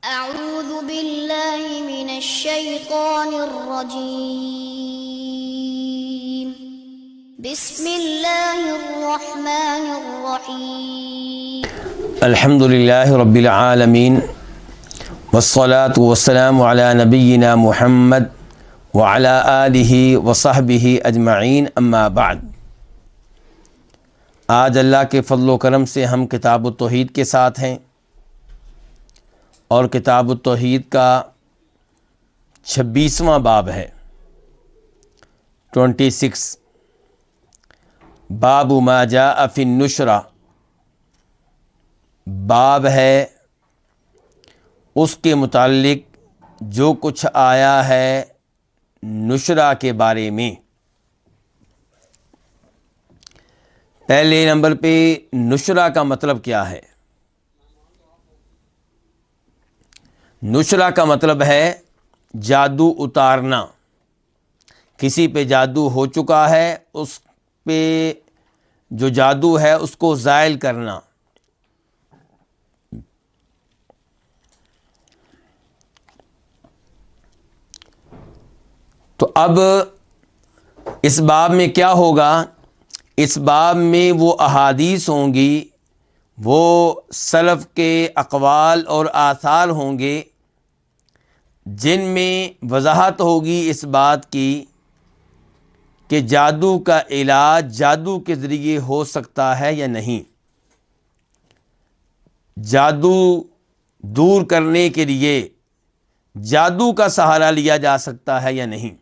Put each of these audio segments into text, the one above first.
أعوذ بالله من الشيطان الرجيم بسم الله الرحمن الرحيم الحمد لله رب العالمين والصلاة والسلام على نبينا محمد وعلى آله وصحبه اجمعین اما بعد۔ آج اللہ کے فضل و کرم سے ہم کتاب التوحید کے ساتھ ہیں، اور کتاب التوحید کا 26واں باب ہے، 26، باب ما جاء فی النشرہ، باب ہے اس کے متعلق جو کچھ آیا ہے نشرہ کے بارے میں۔ پہلے نمبر پہ نشرہ کا مطلب کیا ہے؟ نشرہ کا مطلب ہے جادو اتارنا۔ کسی پہ جادو ہو چکا ہے، اس پہ جو جادو ہے اس کو زائل کرنا۔ تو اب اس باب میں کیا ہوگا؟ اس باب میں وہ احادیث ہوں گی، وہ سلف کے اقوال اور آثار ہوں گے جن میں وضاحت ہوگی اس بات کی کہ جادو کا علاج جادو کے ذریعے ہو سکتا ہے یا نہیں، جادو دور کرنے کے لیے جادو کا سہارا لیا جا سکتا ہے یا نہیں۔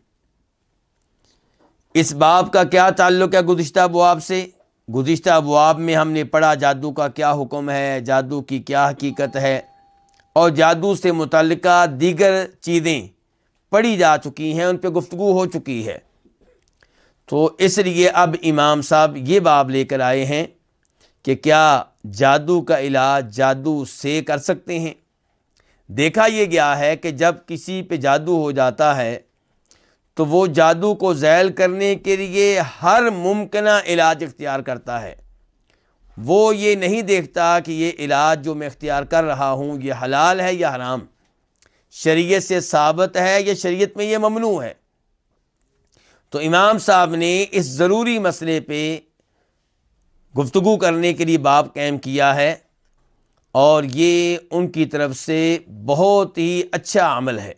اس باب کا کیا تعلق ہے گزشتہ ابواب سے؟ گزشتہ ابواب میں ہم نے پڑھا جادو کا کیا حکم ہے، جادو کی کیا حقیقت ہے، اور جادو سے متعلقہ دیگر چیزیں پڑھی جا چکی ہیں، ان پہ گفتگو ہو چکی ہے۔ تو اس لیے اب امام صاحب یہ باب لے کر آئے ہیں کہ کیا جادو کا علاج جادو سے کر سکتے ہیں۔ دیکھا یہ گیا ہے کہ جب کسی پہ جادو ہو جاتا ہے تو وہ جادو کو زائل کرنے کے لیے ہر ممکنہ علاج اختیار کرتا ہے۔ وہ یہ نہیں دیکھتا کہ یہ علاج جو میں اختیار کر رہا ہوں یہ حلال ہے یا حرام، شریعت سے ثابت ہے یا شریعت میں یہ ممنوع ہے۔ تو امام صاحب نے اس ضروری مسئلے پہ گفتگو کرنے کے لیے باب قائم کیا ہے، اور یہ ان کی طرف سے بہت ہی اچھا عمل ہے۔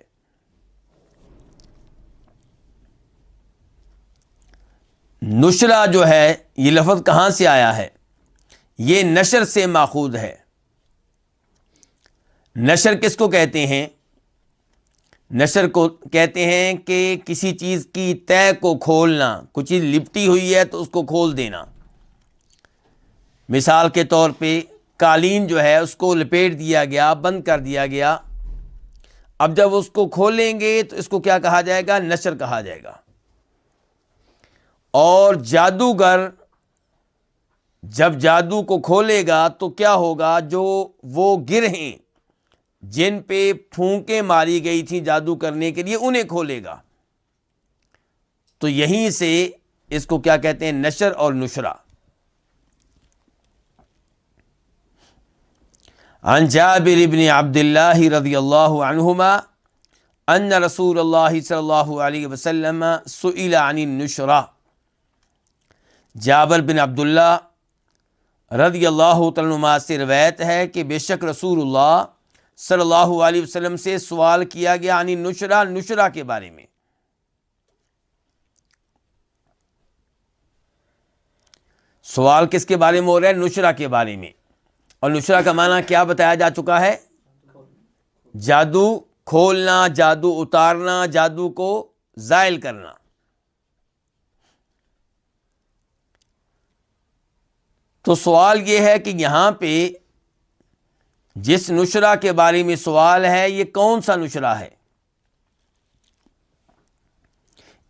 نشرہ جو ہے یہ لفظ کہاں سے آیا ہے؟ یہ نشر سے ماخوذ ہے۔ نشر کس کو کہتے ہیں؟ نشر کو کہتے ہیں کہ کسی چیز کی تہ کو کھولنا، کچھ چیز لپٹی ہوئی ہے تو اس کو کھول دینا۔ مثال کے طور پہ قالین جو ہے اس کو لپیٹ دیا گیا، بند کر دیا گیا، اب جب اس کو کھولیں گے تو اس کو کیا کہا جائے گا؟ نشر کہا جائے گا۔ اور جادوگر جب جادو کو کھولے گا تو کیا ہوگا؟ جو وہ گرہیں جن پہ پھونکیں ماری گئی تھیں جادو کرنے کے لیے انہیں کھولے گا۔ تو یہیں سے اس کو کیا کہتے ہیں؟ نشر اور نشرہ۔ عن جابر بن عبد اللہ رضی اللہ عنہما ان رسول اللہ صلی اللہ علیہ وسلم سئل عن النشرہ۔ جابر بن عبداللہ رضی اللہ تعالیٰ عنہ سے روایت ہے کہ بے شک رسول اللہ صلی اللہ علیہ وسلم سے سوال کیا گیا عن النشرہ، نشرہ کے بارے میں۔ سوال کس کے بارے میں ہو رہا ہے؟ نشرہ کے بارے میں۔ اور نشرہ کا معنی کیا بتایا جا چکا ہے؟ جادو کھولنا، جادو اتارنا، جادو کو زائل کرنا۔ تو سوال یہ ہے کہ یہاں پہ جس نشرہ کے بارے میں سوال ہے یہ کون سا نشرہ ہے؟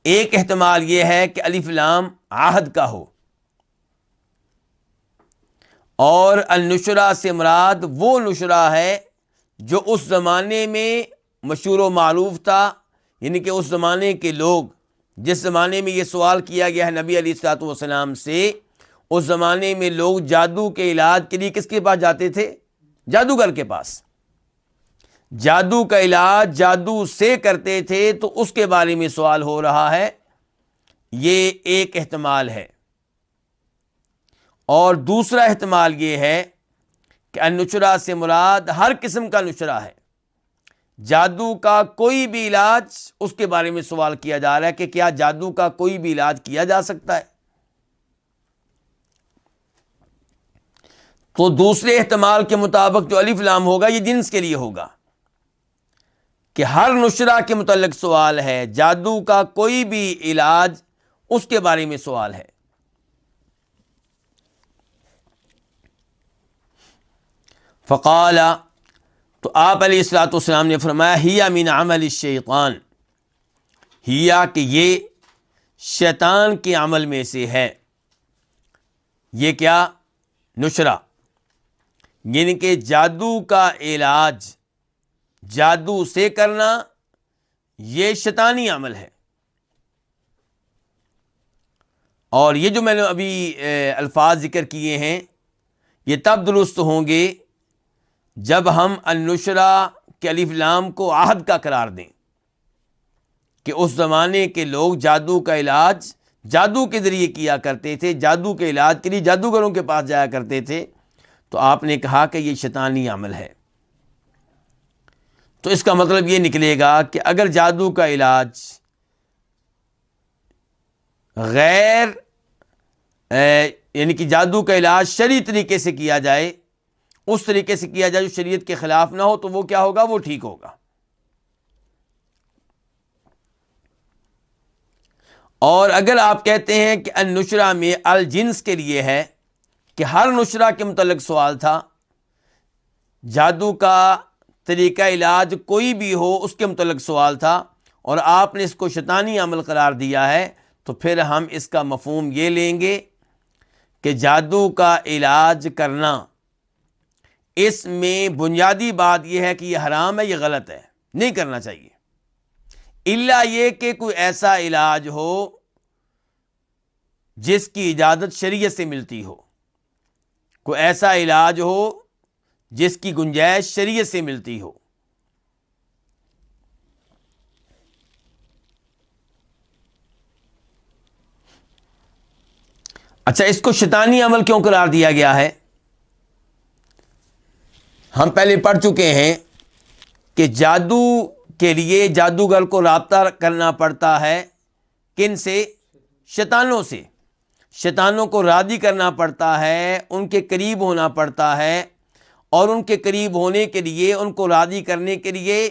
ایک احتمال یہ ہے کہ الف لام عہد کا ہو، اور النشرہ سے مراد وہ نشرہ ہے جو اس زمانے میں مشہور و معروف تھا، یعنی کہ اس زمانے کے لوگ، جس زمانے میں یہ سوال کیا گیا ہے نبی علیہ الصلوۃ والسلام سے، اس زمانے میں لوگ جادو کے علاج کے لیے کس کے پاس جاتے تھے؟ جادوگر کے پاس۔ جادو کا علاج جادو سے کرتے تھے تو اس کے بارے میں سوال ہو رہا ہے، یہ ایک احتمال ہے۔ اور دوسرا احتمال یہ ہے کہ النشرہ سے مراد ہر قسم کا نشرہ ہے، جادو کا کوئی بھی علاج، اس کے بارے میں سوال کیا جا رہا ہے کہ کیا جادو کا کوئی بھی علاج کیا جا سکتا ہے؟ تو دوسرے احتمال کے مطابق جو الف لام ہوگا یہ جنس کے لیے ہوگا کہ ہر نشرہ کے متعلق سوال ہے، جادو کا کوئی بھی علاج اس کے بارے میں سوال ہے۔ فقال، تو آپ علیہ الصلوۃ والسلام نے فرمایا، ہی من عمل الشیطان، ہیا کہ یہ شیطان کے عمل میں سے ہے۔ یہ کیا؟ نشرہ، یعنی کہ جادو کا علاج جادو سے کرنا یہ شیطانی عمل ہے۔ اور یہ جو میں نے ابھی الفاظ ذکر کیے ہیں یہ تب درست ہوں گے جب ہم النشرہ کے الف لام کو عہد کا قرار دیں کہ اس زمانے کے لوگ جادو کا علاج جادو کے ذریعے کیا کرتے تھے، جادو کے علاج کے لیے جادوگروں کے پاس جایا کرتے تھے، تو آپ نے کہا کہ یہ شیطانی عمل ہے۔ تو اس کا مطلب یہ نکلے گا کہ اگر جادو کا علاج غیر یعنی کہ جادو کا علاج شرعی طریقے سے کیا جائے، اس طریقے سے کیا جائے جو شریعت کے خلاف نہ ہو، تو وہ کیا ہوگا؟ وہ ٹھیک ہوگا۔ اور اگر آپ کہتے ہیں کہ النشرہ میں الجنس کے لیے ہے کہ ہر نشرہ کے متعلق سوال تھا، جادو کا طریقہ علاج کوئی بھی ہو اس کے متعلق سوال تھا، اور آپ نے اس کو شیطانی عمل قرار دیا ہے، تو پھر ہم اس کا مفہوم یہ لیں گے کہ جادو کا علاج کرنا، اس میں بنیادی بات یہ ہے کہ یہ حرام ہے، یہ غلط ہے، نہیں کرنا چاہیے، الا یہ کہ کوئی ایسا علاج ہو جس کی اجازت شریعت سے ملتی ہو، کوئی ایسا علاج ہو جس کی گنجائش شریعت سے ملتی ہو۔ اچھا، اس کو شیطانی عمل کیوں قرار دیا گیا ہے؟ ہم پہلے پڑھ چکے ہیں کہ جادو کے لیے جادوگر کو رابطہ کرنا پڑتا ہے کن سے؟ شیطانوں سے۔ شیطانوں کو راضی کرنا پڑتا ہے، ان کے قریب ہونا پڑتا ہے، اور ان کے قریب ہونے کے لیے، ان کو راضی کرنے کے لیے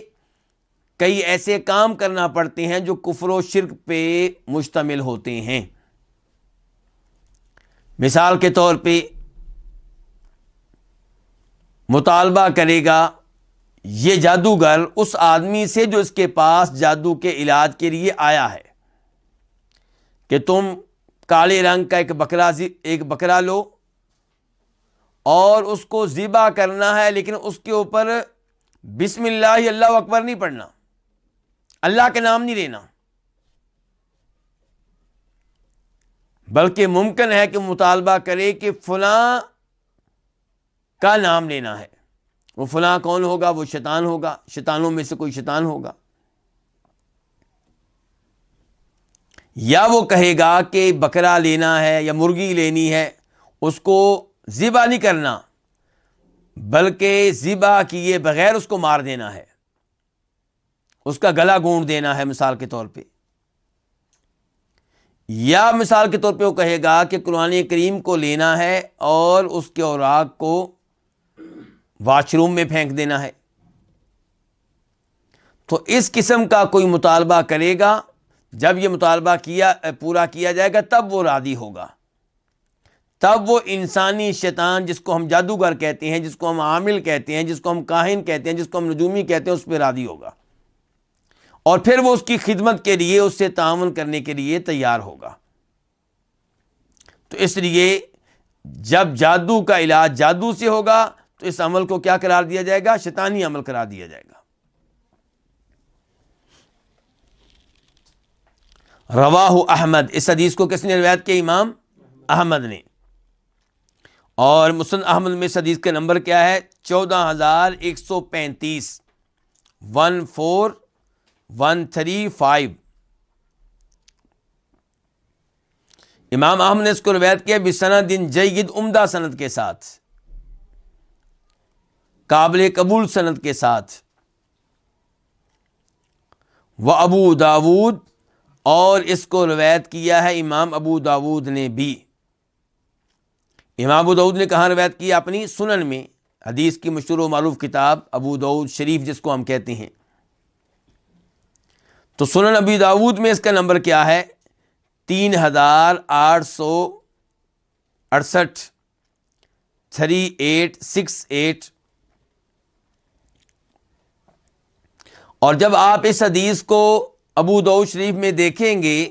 کئی ایسے کام کرنا پڑتے ہیں جو کفر و شرک پہ مشتمل ہوتے ہیں۔ مثال کے طور پہ مطالبہ کرے گا یہ جادوگر اس آدمی سے جو اس کے پاس جادو کے علاج کے لیے آیا ہے کہ تم کالے رنگ کا ایک بکرا لو اور اس کو ذبح کرنا ہے، لیکن اس کے اوپر بسم اللہ اللہ اکبر نہیں پڑھنا، اللہ کے نام نہیں لینا، بلکہ ممکن ہے کہ مطالبہ کرے کہ فلاں کا نام لینا ہے۔ وہ فلاں کون ہوگا؟ وہ شیطان ہوگا، شیطانوں میں سے کوئی شیطان ہوگا۔ یا وہ کہے گا کہ بکرا لینا ہے یا مرغی لینی ہے، اس کو ذبح نہیں کرنا بلکہ ذبح کیے بغیر اس کو مار دینا ہے، اس کا گلا گونڈ دینا ہے مثال کے طور پہ۔ یا مثال کے طور پہ وہ کہے گا کہ قرآن کریم کو لینا ہے اور اس کے اوراق کو واش روم میں پھینک دینا ہے۔ تو اس قسم کا کوئی مطالبہ کرے گا، جب یہ مطالبہ پورا کیا جائے گا تب وہ راضی ہوگا، تب وہ انسانی شیطان جس کو ہم جادوگر کہتے ہیں، جس کو ہم عامل کہتے ہیں، جس کو ہم کاہن کہتے ہیں، جس کو ہم نجومی کہتے ہیں، اس پہ راضی ہوگا، اور پھر وہ اس کی خدمت کے لیے، اس سے تعاون کرنے کے لیے تیار ہوگا۔ تو اس لیے جب جادو کا علاج جادو سے ہوگا تو اس عمل کو کیا قرار دیا جائے گا؟ شیطانی عمل قرار دیا جائے گا۔ رواہ احمد، اس حدیث کو کس نے روایت کیا؟ امام احمد نے۔ اور مسند احمد میں اس حدیث کا نمبر کیا ہے؟ 14135۔ 14135. امام احمد نے اس کو روایت کیا بسند جید، عمدہ سند کے ساتھ، قابل قبول سند کے ساتھ. وہ ابو داود، اور اس کو روایت کیا ہے امام ابو داود نے بھی. امام ابو داود نے کہاں روایت کی؟ اپنی سنن میں، حدیث کی مشہور و معروف کتاب ابو داود شریف جس کو ہم کہتے ہیں. تو سنن ابی داود میں اس کا نمبر کیا ہے؟ 3868، 3868. اور جب آپ اس حدیث کو ابو داؤد شریف میں دیکھیں گے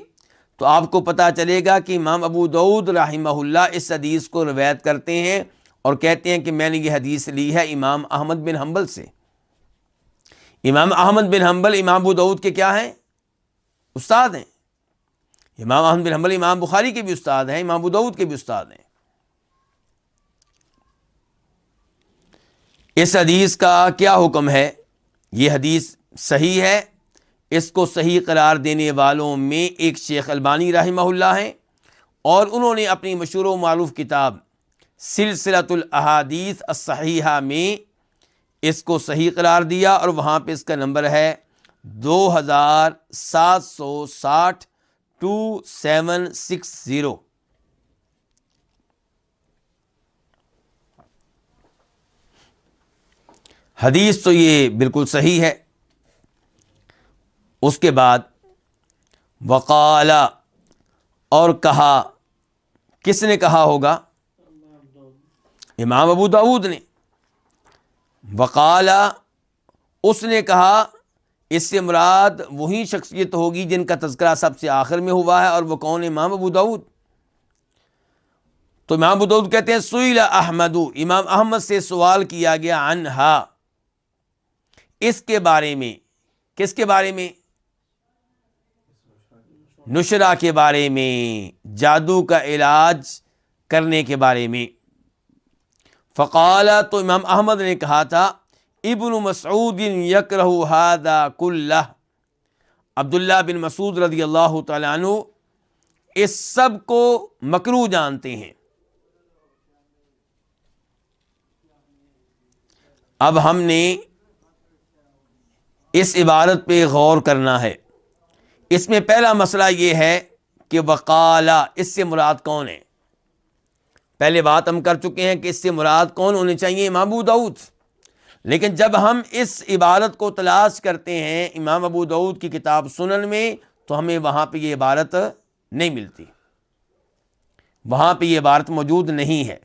تو آپ کو پتہ چلے گا کہ امام ابو داؤد رحمہ اللہ اس حدیث کو روایت کرتے ہیں اور کہتے ہیں کہ میں نے یہ حدیث لی ہے امام احمد بن حنبل سے. امام احمد بن حنبل امام ابو داؤد کے کیا ہیں؟ استاد ہیں. امام احمد بن حنبل امام بخاری کے بھی استاد ہیں، امام ابو داؤد کے بھی استاد ہیں. اس حدیث کا کیا حکم ہے؟ یہ حدیث صحیح ہے. اس کو صحیح قرار دینے والوں میں ایک شیخ البانی رحمہ اللہ ہیں، اور انہوں نے اپنی مشہور و معروف کتاب سلسلۃ الاحادیث الصحیحہ میں اس کو صحیح قرار دیا، اور وہاں پہ اس کا نمبر ہے 2760 حدیث تو یہ بالکل صحیح ہے. اس کے بعد وقال، اور کہا، کس نے کہا ہوگا؟ امام ابو داؤد نے. وقال، اس نے کہا، اس سے مراد وہی شخصیت ہوگی جن کا تذکرہ سب سے آخر میں ہوا ہے، اور وہ کون؟ امام ابو داؤد. تو امام ابو داؤد کہتے ہیں سئل احمد، امام احمد سے سوال کیا گیا، عنہا، اس کے بارے میں. کس کے بارے میں؟ نشرہ کے بارے میں، جادو کا علاج کرنے کے بارے میں. فقال، تو امام احمد نے کہا تھا، ابن مسعود یکرہ ھذا کلہ، عبداللہ بن مسعود رضی اللہ تعالیٰ عنہ اس سب کو مکروہ جانتے ہیں. اب ہم نے اس عبارت پہ غور کرنا ہے. اس میں پہلا مسئلہ یہ ہے کہ وقالا، اس سے مراد کون ہے؟ پہلے بات ہم کر چکے ہیں کہ اس سے مراد کون ہونے چاہیے؟ امام ابو داؤد. لیکن جب ہم اس عبارت کو تلاش کرتے ہیں امام ابو داؤد کی کتاب سنن میں تو ہمیں وہاں پہ یہ عبارت نہیں ملتی، وہاں پہ یہ عبارت موجود نہیں ہے.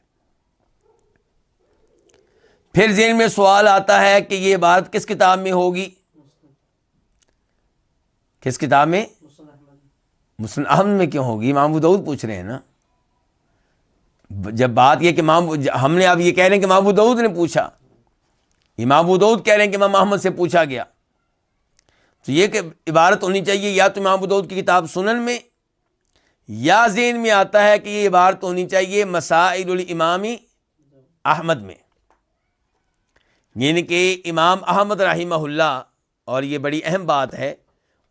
پھر ذہن میں سوال آتا ہے کہ یہ عبارت کس کتاب میں ہوگی؟ کس کتاب میں؟ مسند احمد میں. کیوں ہوگی؟ امام ابو داؤد پوچھ رہے ہیں نا. جب بات یہ کہ ہم نے اب یہ کہہ رہے ہیں کہ امام ابو داؤد نے پوچھا، امام ابو داؤد کہہ رہے ہیں کہ امام احمد سے پوچھا گیا، تو یہ کہ عبارت ہونی چاہیے یا تو امام ابو داؤد کی کتاب سنن میں، یا ذہن میں آتا ہے کہ یہ عبارت ہونی چاہیے مسائل الامام احمد میں. یعنی کہ امام احمد رحمہ اللہ، اور یہ بڑی اہم بات ہے،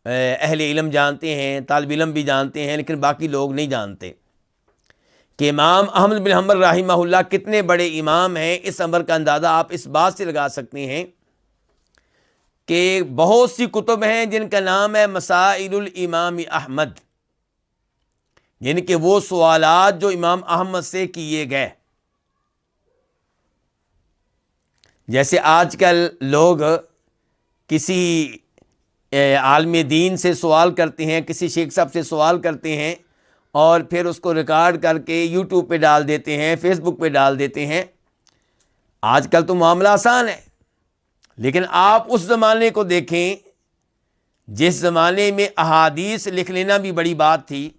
اہل علم جانتے ہیں، طالب علم بھی جانتے ہیں، لیکن باقی لوگ نہیں جانتے کہ امام احمد بن حنبل رحمہ اللہ کتنے بڑے امام ہیں. اس امر کا اندازہ آپ اس بات سے لگا سکتے ہیں کہ بہت سی کتب ہیں جن کا نام ہے مسائل الامام احمد، یعنی کہ وہ سوالات جو امام احمد سے کیے گئے. جیسے آج کل لوگ کسی عالم دین سے سوال کرتے ہیں، کسی شیخ صاحب سے سوال کرتے ہیں، اور پھر اس کو ریکارڈ کر کے یوٹیوب پہ ڈال دیتے ہیں، فیس بک پہ ڈال دیتے ہیں. آج کل تو معاملہ آسان ہے، لیکن آپ اس زمانے کو دیکھیں جس زمانے میں احادیث لکھ لینا بھی بڑی بات تھی.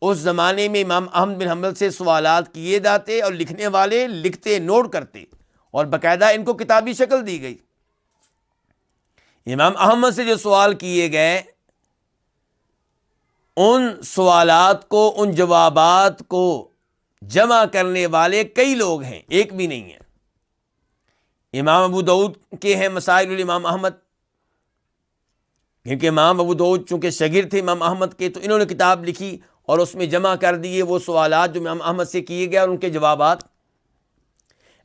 اس زمانے میں امام احمد بن حنبل سے سوالات کیے جاتے اور لکھنے والے لکھتے، نوٹ کرتے، اور باقاعدہ ان کو کتابی شکل دی گئی. امام احمد سے جو سوال کیے گئے، ان سوالات کو، ان جوابات کو جمع کرنے والے کئی لوگ ہیں، ایک بھی نہیں ہے. امام ابو داؤد کے ہیں مسائل الامام احمد، کیونکہ امام ابو داؤد چونکہ شاگرد تھے امام احمد کے، تو انہوں نے کتاب لکھی اور اس میں جمع کر دیے وہ سوالات جو امام احمد سے کیے گئے اور ان کے جوابات۔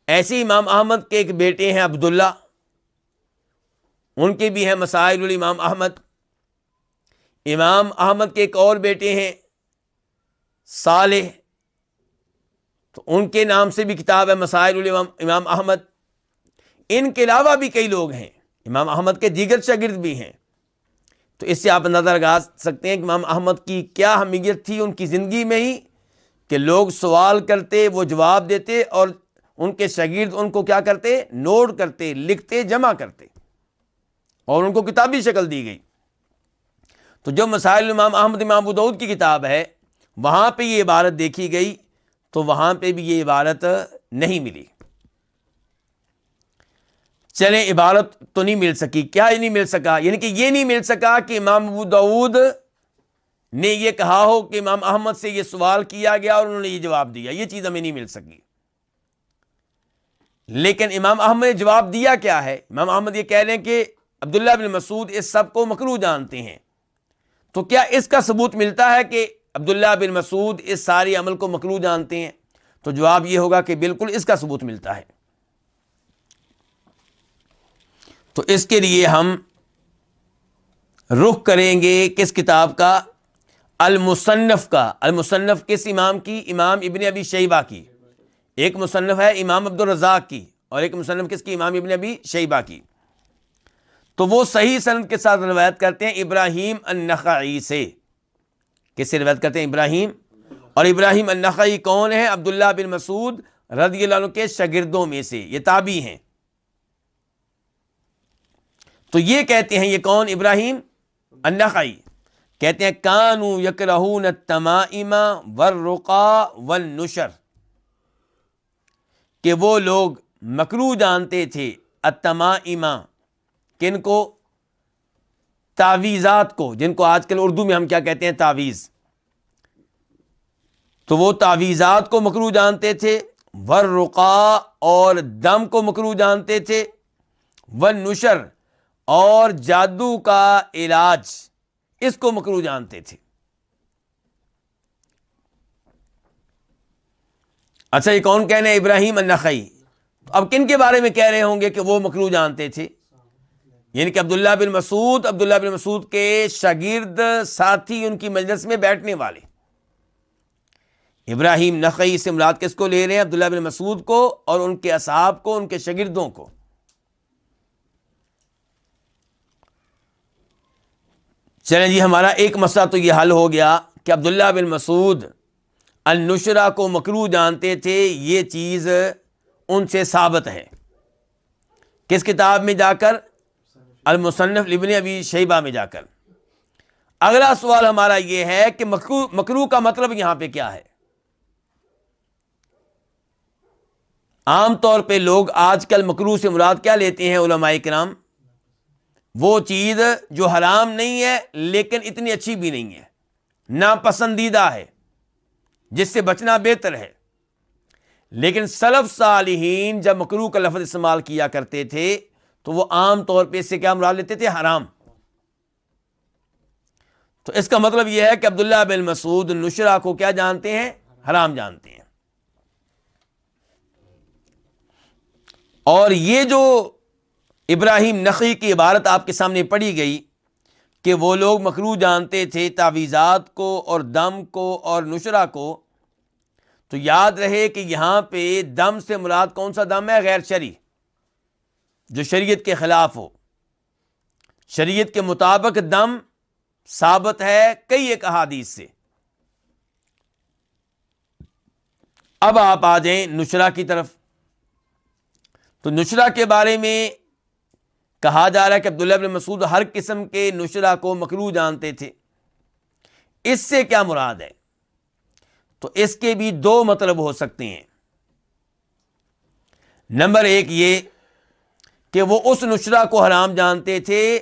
ایسے ہی امام احمد کے ایک بیٹے ہیں عبداللہ، ان کے بھی ہیں مسائل الامام احمد۔ امام احمد کے ایک اور بیٹے ہیں صالح، تو ان کے نام سے بھی کتاب ہے مسائل الامام احمد۔ ان کے علاوہ بھی کئی لوگ ہیں، امام احمد کے دیگر شاگرد بھی ہیں۔ تو اس سے آپ اندازہ لگا سکتے ہیں کہ امام احمد کی کیا اہمیت تھی ان کی زندگی میں ہی، کہ لوگ سوال کرتے، وہ جواب دیتے، اور ان کے شاگرد ان کو کیا کرتے، نوٹ کرتے، لکھتے، جمع کرتے، اور ان کو کتابی شکل دی گئی۔ تو جو مسائل امام احمد امام ابو داؤد کی کتاب ہے، وہاں پہ یہ عبارت دیکھی گئی تو وہاں پہ بھی یہ عبارت نہیں ملی۔ چلیں، عبارت تو نہیں مل سکی، کیا نہیں مل سکا؟ یعنی کہ یہ نہیں مل سکا کہ امام ابو داؤد نے یہ کہا ہو کہ امام احمد سے یہ سوال کیا گیا اور انہوں نے یہ جواب دیا، یہ چیز ہمیں نہیں مل سکی۔ لیکن امام احمد نے جواب دیا کیا ہے؟ امام احمد یہ کہہ رہے ہیں کہ عبداللہ بن مسعود اس سب کو مکروہ جانتے ہیں۔ تو کیا اس کا ثبوت ملتا ہے کہ عبداللہ بن مسعود اس سارے عمل کو مکروہ جانتے ہیں؟ تو جواب یہ ہوگا کہ بالکل اس کا ثبوت ملتا ہے۔ تو اس کے لیے ہم رخ کریں گے کس کتاب کا؟ المصنف کا۔ المصنف کس امام کی؟ امام ابن ابی شیبہ کی۔ ایک مصنف ہے امام عبد الرزاق کی، اور ایک مصنف کس کی؟ امام ابن ابی شیبہ کی۔ تو وہ صحیح سند کے ساتھ روایت کرتے ہیں ابراہیم النخعی سے۔ کس سے روایت کرتے ہیں؟ ابراہیم۔ اور ابراہیم النخعی کون ہے؟ عبداللہ بن مسعود رضی اللہ عنہ کے شاگردوں میں سے، یہ تابعی ہیں۔ تو یہ کہتے ہیں، یہ کون؟ ابراہیم النخعی کہتے ہیں کانوا یکرہون التمائم والرقا والنشر، کہ وہ لوگ مکروہ جانتے تھے التمائم، کن کو؟ تعویذات کو، جن کو آج کل اردو میں ہم کیا کہتے ہیں؟ تعویذ۔ تو وہ تعویذات کو مکروہ جانتے تھے، والرقا اور دم کو مکروہ جانتے تھے، والنشر اور جادو کا علاج اس کو مکروہ جانتے تھے۔ اچھا، یہ کون کہنے؟ ابراہیم النخعی۔ اب کن کے بارے میں کہہ رہے ہوں گے کہ وہ مکروہ جانتے تھے؟ یعنی کہ عبداللہ بن مسعود کے شاگرد، ساتھی، ان کی مجلس میں بیٹھنے والے۔ ابراہیم نخعی سے مراد کس کو لے رہے ہیں؟ عبداللہ بن مسعود کو اور ان کے اصحاب کو، ان کے شاگردوں کو۔ چلیں جی، ہمارا ایک مسئلہ تو یہ حل ہو گیا کہ عبداللہ بن مسعود النشرہ کو مکروہ جانتے تھے، یہ چیز ان سے ثابت ہے۔ کس کتاب میں جا کر؟ المصنف ابن ابی شیبہ میں جا کر۔ اگلا سوال ہمارا یہ ہے کہ مکروہ کا مطلب یہاں پہ کیا ہے؟ عام طور پہ لوگ آج کل مکروہ سے مراد کیا لیتے ہیں علماء کرام؟ وہ چیز جو حرام نہیں ہے لیکن اتنی اچھی بھی نہیں ہے، ناپسندیدہ ہے، جس سے بچنا بہتر ہے۔ لیکن سلف صالحین جب مکروہ کا لفظ استعمال کیا کرتے تھے تو وہ عام طور پہ اس سے کیا مراد لیتے تھے؟ حرام۔ تو اس کا مطلب یہ ہے کہ عبداللہ بن مسعود نشرہ کو کیا جانتے ہیں؟ حرام جانتے ہیں۔ اور یہ جو ابراہیم نخعی کی عبارت آپ کے سامنے پڑھی گئی کہ وہ لوگ مکروہ جانتے تھے تعویذات کو اور دم کو اور نشرہ کو، تو یاد رہے کہ یہاں پہ دم سے مراد کون سا دم ہے؟ غیر شرعی، جو شریعت کے خلاف ہو۔ شریعت کے مطابق دم ثابت ہے کئی ایک احادیث سے۔ اب آپ آ جائیں نشرہ کی طرف۔ تو نشرہ کے بارے میں کہا جا رہا ہے کہ عبداللہ بن مسعود ہر قسم کے نشرہ کو مکروہ جانتے تھے۔ اس سے کیا مراد ہے؟ تو اس کے بھی دو مطلب ہو سکتے ہیں۔ نمبر ایک یہ کہ وہ اس نشرہ کو حرام جانتے تھے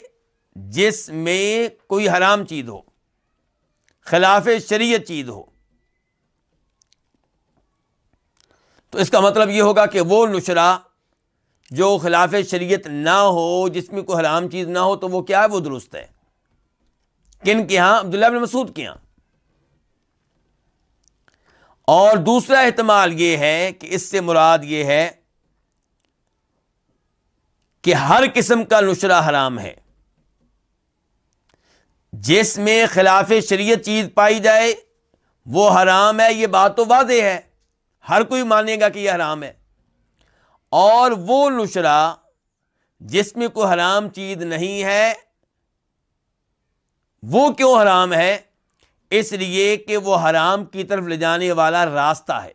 جس میں کوئی حرام چیز ہو، خلاف شریعت چیز ہو۔ تو اس کا مطلب یہ ہوگا کہ وہ نشرہ جو خلاف شریعت نہ ہو، جس میں کوئی حرام چیز نہ ہو، تو وہ کیا ہے؟ وہ درست ہے۔ کن کے ہاں؟ عبداللہ بن مسعود کے ہاں۔ اور دوسرا احتمال یہ ہے کہ اس سے مراد یہ ہے کہ ہر قسم کا نشرہ حرام ہے، جس میں خلاف شریعت چیز پائی جائے وہ حرام ہے، یہ بات تو واضح ہے، ہر کوئی مانے گا کہ یہ حرام ہے۔ اور وہ نشرہ جس میں کوئی حرام چیز نہیں ہے، وہ کیوں حرام ہے؟ اس لیے کہ وہ حرام کی طرف لے جانے والا راستہ ہے۔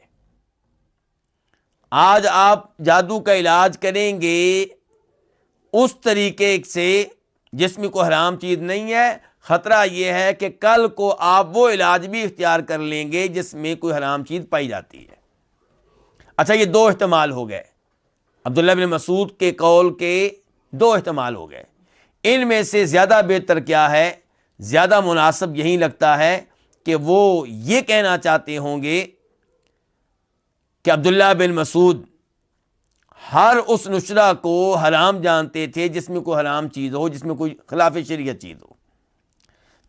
آج آپ جادو کا علاج کریں گے اس طریقے سے جس میں کوئی حرام چیز نہیں ہے، خطرہ یہ ہے کہ کل کو آپ وہ علاج بھی اختیار کر لیں گے جس میں کوئی حرام چیز پائی جاتی ہے۔ اچھا، یہ دو احتمال ہو گئے، عبداللہ بن مسعود کے قول کے دو احتمال ہو گئے۔ ان میں سے زیادہ بہتر کیا ہے، زیادہ مناسب یہی لگتا ہے کہ وہ یہ کہنا چاہتے ہوں گے کہ عبداللہ بن مسعود ہر اس نشرہ کو حرام جانتے تھے جس میں کوئی حرام چیز ہو، جس میں کوئی خلاف شریعت چیز ہو۔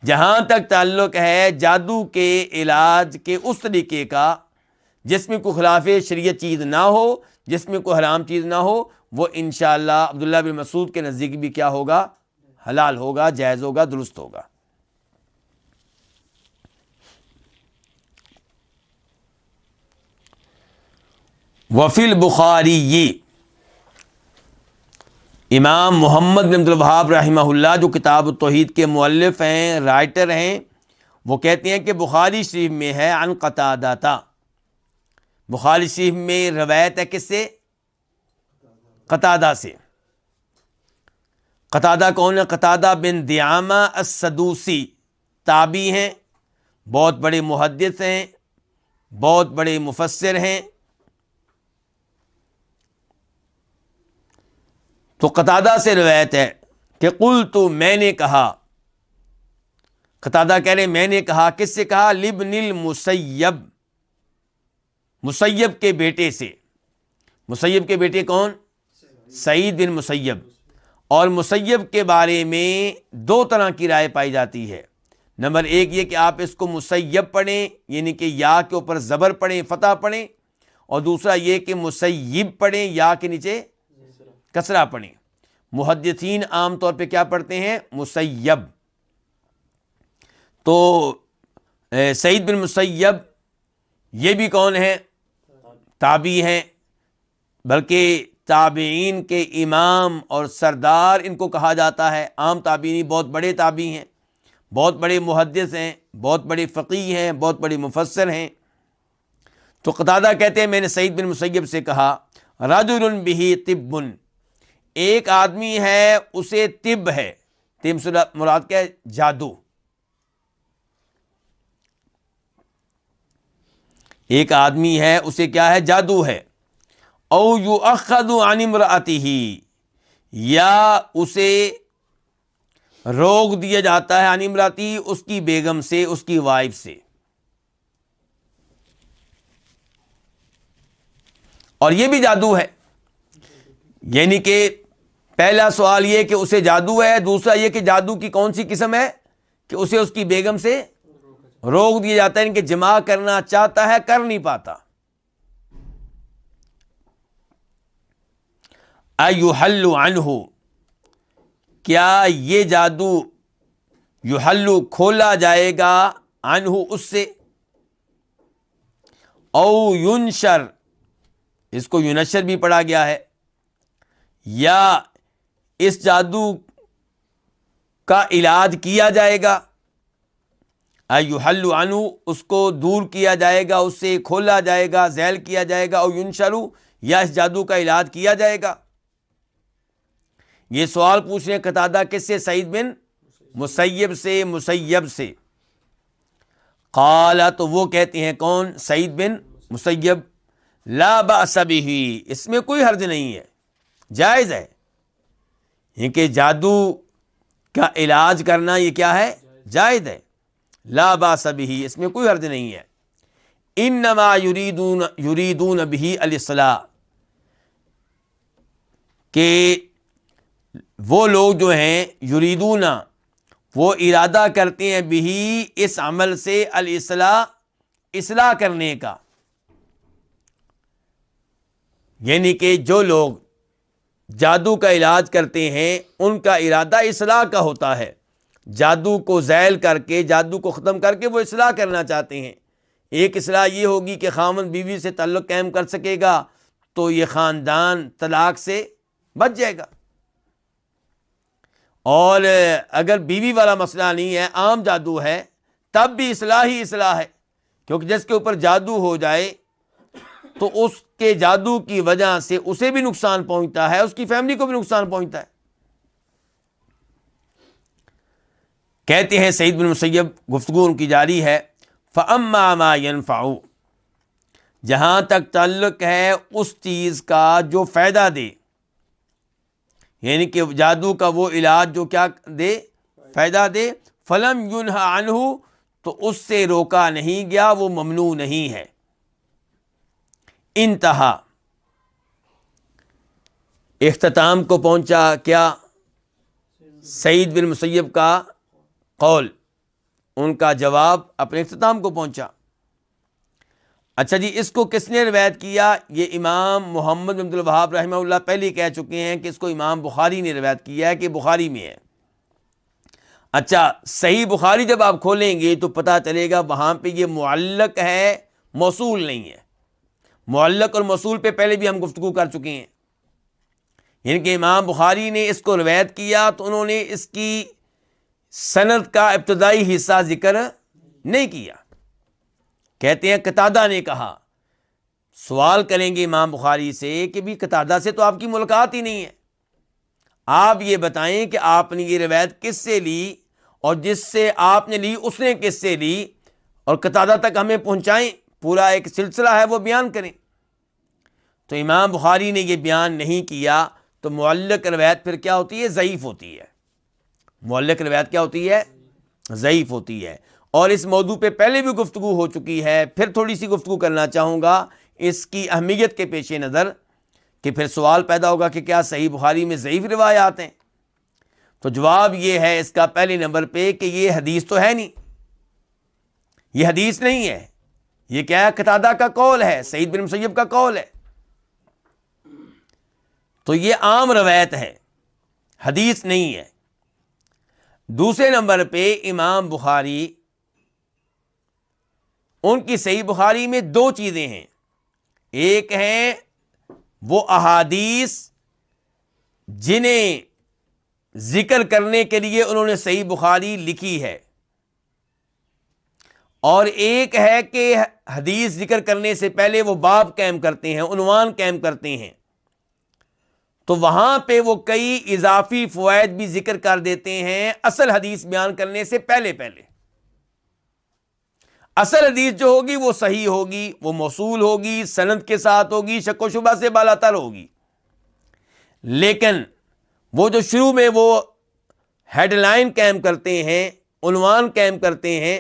جہاں تک تعلق ہے جادو کے علاج کے اس طریقے کا جس میں کوئی خلاف شریعت چیز نہ ہو، جس میں کوئی حرام چیز نہ ہو، وہ انشاءاللہ عبداللہ بن مسعود کے نزدیک بھی کیا ہوگا؟ حلال ہوگا، جائز ہوگا، درست ہوگا۔ وفی البخاری، امام محمد بن عبد الوہاب رحمہ اللہ جو کتاب التوحید کے مؤلف ہیں، رائٹر ہیں، وہ کہتے ہیں کہ بخاری شریف میں ہے عن قتادہ، بخاری شریف میں روایت ہے کس سے؟ قتادہ سے۔ قتادہ کون ہے؟ قتادہ بن دعامہ السدوسی، تابعی ہیں، بہت بڑے محدث ہیں، بہت بڑے مفسر ہیں۔ تو قتادہ سے روایت ہے کہ قلت، میں نے کہا، قتادہ کہہ رہے میں نے کہا، کس سے کہا؟ لابن المسیب، مسیب کے بیٹے سے۔ مسیب کے بیٹے کون؟ سعید بن مسیب۔ اور مسیب کے بارے میں دو طرح کی رائے پائی جاتی ہے۔ نمبر ایک یہ کہ آپ اس کو مسیب پڑھیں، یعنی کہ یا کے اوپر زبر پڑھیں، فتح پڑھیں، اور دوسرا یہ کہ مسیب پڑھیں، یا کے نیچے کسرہ پڑھیں۔ محدثین عام طور پہ کیا پڑھتے ہیں؟ مسیب۔ تو سعید بن مسیب یہ بھی کون ہیں؟ تابعی ہیں، بلکہ تابعین کے امام اور سردار ان کو کہا جاتا ہے۔ عام تابعین بہت بڑے تابعی ہیں، بہت بڑے محدث ہیں، بہت بڑے فقیہ ہیں، بہت بڑے مفسر ہیں۔ تو قتادہ کہتے ہیں میں نے سعید بن مسیب سے کہا رجل بہ طب، ایک آدمی ہے اسے طب ہے، طب سے مراد کیا ہے؟ جادو۔ ایک آدمی ہے اسے کیا ہے؟ جادو ہے۔ او یؤخذ عن امرأتہ، یا اسے روک دیا جاتا ہے عن امرأتہ، اس کی بیگم سے، اس کی وائف سے۔ اور یہ بھی جادو ہے، یعنی کہ پہلا سوال یہ کہ اسے جادو ہے، دوسرا یہ کہ جادو کی کون سی قسم ہے کہ اسے اس کی بیگم سے روک دیا جاتا ہے، یعنی کہ جماع کرنا چاہتا ہے، کر نہیں پاتا۔ ایحل عنہ، کیا یہ جادو یحل کھولا جائے گا عنہ اس سے، او ینشر، اس کو ینشر بھی پڑھا گیا ہے، یا اس جادو کا علاج کیا جائے گا، ایحل عنہ، اس کو دور کیا جائے گا، اس سے کھولا جائے گا، ذیل کیا جائے گا، او ینشر، یا اس جادو کا علاج کیا جائے گا۔ یہ سوال پوچھ رہے ہیں قتادہ کس سے؟ سعید بن مسیب سے، مسیب سے۔ قال، تو وہ کہتے ہیں کون؟ سعید بن مسیب، لا بأس بہ، اس میں کوئی حرج نہیں ہے، جائز ہے، یہ کہ جادو کا علاج کرنا یہ کیا ہے؟ جائز ہے، لا بأس بہ، اس میں کوئی حرج نہیں ہے۔ انما یریدون بہ الاصلاح، کہ وہ لوگ جو ہیں یریدون، وہ ارادہ کرتے ہیں بھی اس عمل سے الاصلاح، اصلاح کرنے کا، یعنی کہ جو لوگ جادو کا علاج کرتے ہیں ان کا ارادہ اصلاح کا ہوتا ہے، جادو کو زائل کر کے، جادو کو ختم کر کے وہ اصلاح کرنا چاہتے ہیں۔ ایک اصلاح یہ ہوگی کہ خاوند بیوی سے تعلق قائم کر سکے گا تو یہ خاندان طلاق سے بچ جائے گا، اور اگر بیوی والا مسئلہ نہیں ہے، عام جادو ہے، تب بھی اصلاح ہی اصلاح ہے، کیونکہ جس کے اوپر جادو ہو جائے تو اس کے جادو کی وجہ سے اسے بھی نقصان پہنچتا ہے، اس کی فیملی کو بھی نقصان پہنچتا ہے۔ کہتے ہیں سعید بن مسیب، گفتگو ان کی جاری ہے، فَأَمَّا مَا يَنْفَعُ، جہاں تک تعلق ہے اس چیز کا جو فائدہ دے، یعنی کہ جادو کا وہ علاج جو کیا دے، فائدہ دے، فَلَمْ يُنْهَ عَنْهُ، تو اس سے روکا نہیں گیا، وہ ممنوع نہیں ہے۔ انتہا، اختتام کو پہنچا کیا؟ سعید بن مسیب کا قول، ان کا جواب اپنے اختتام کو پہنچا۔ اچھا جی، اس کو کس نے روایت کیا؟ یہ امام محمد بن عبد الوہاب رحمہ اللہ پہلے کہہ چکے ہیں کہ اس کو امام بخاری نے روایت کیا ہے، کہ بخاری میں ہے۔ اچھا، صحیح بخاری جب آپ کھولیں گے تو پتہ چلے گا وہاں پہ یہ معلق ہے، موصول نہیں ہے۔ معلق اور موصول پہ پہلے بھی ہم گفتگو کر چکے ہیں، یعنی کہ امام بخاری نے اس کو روایت کیا تو انہوں نے اس کی سند کا ابتدائی حصہ ذکر نہیں کیا۔ کہتے ہیں قتادہ نے کہا، سوال کریں گے امام بخاری سے کہ بھی قتادہ سے تو آپ کی ملاقات ہی نہیں ہے، آپ یہ بتائیں کہ آپ نے یہ روایت کس سے لی، اور جس سے آپ نے لی اس نے کس سے لی، اور قتادہ تک ہمیں پہنچائیں، پورا ایک سلسلہ ہے وہ بیان کریں۔ تو امام بخاری نے یہ بیان نہیں کیا، تو معلق روایت پھر کیا ہوتی ہے؟ ضعیف ہوتی ہے۔ معلق روایت کیا ہوتی ہے؟ ضعیف ہوتی ہے۔ اور اس موضوع پہ پہلے بھی گفتگو ہو چکی ہے، پھر تھوڑی سی گفتگو کرنا چاہوں گا اس کی اہمیت کے پیش نظر، کہ پھر سوال پیدا ہوگا کہ کیا صحیح بخاری میں ضعیف روایات ہیں؟ تو جواب یہ ہے اس کا پہلے نمبر پہ کہ یہ حدیث تو ہے نہیں، یہ حدیث نہیں ہے، یہ کیا ہے؟ قتادہ کا قول ہے، سعید بن مسیب کا قول ہے، تو یہ عام روایت ہے، حدیث نہیں ہے۔ دوسرے نمبر پہ امام بخاری، ان کی صحیح بخاری میں دو چیزیں ہیں، ایک ہیں وہ احادیث جنہیں ذکر کرنے کے لیے انہوں نے صحیح بخاری لکھی ہے، اور ایک ہے کہ حدیث ذکر کرنے سے پہلے وہ باب قائم کرتے ہیں، عنوان قائم کرتے ہیں، تو وہاں پہ وہ کئی اضافی فوائد بھی ذکر کر دیتے ہیں اصل حدیث بیان کرنے سے پہلے۔ اصل حدیث جو ہوگی وہ صحیح ہوگی، وہ موصول ہوگی، سند کے ساتھ ہوگی، شک و شبہ سے بالاتر ہوگی، لیکن وہ جو شروع میں وہ ہیڈ لائن قائم کرتے ہیں، عنوان قائم کرتے ہیں،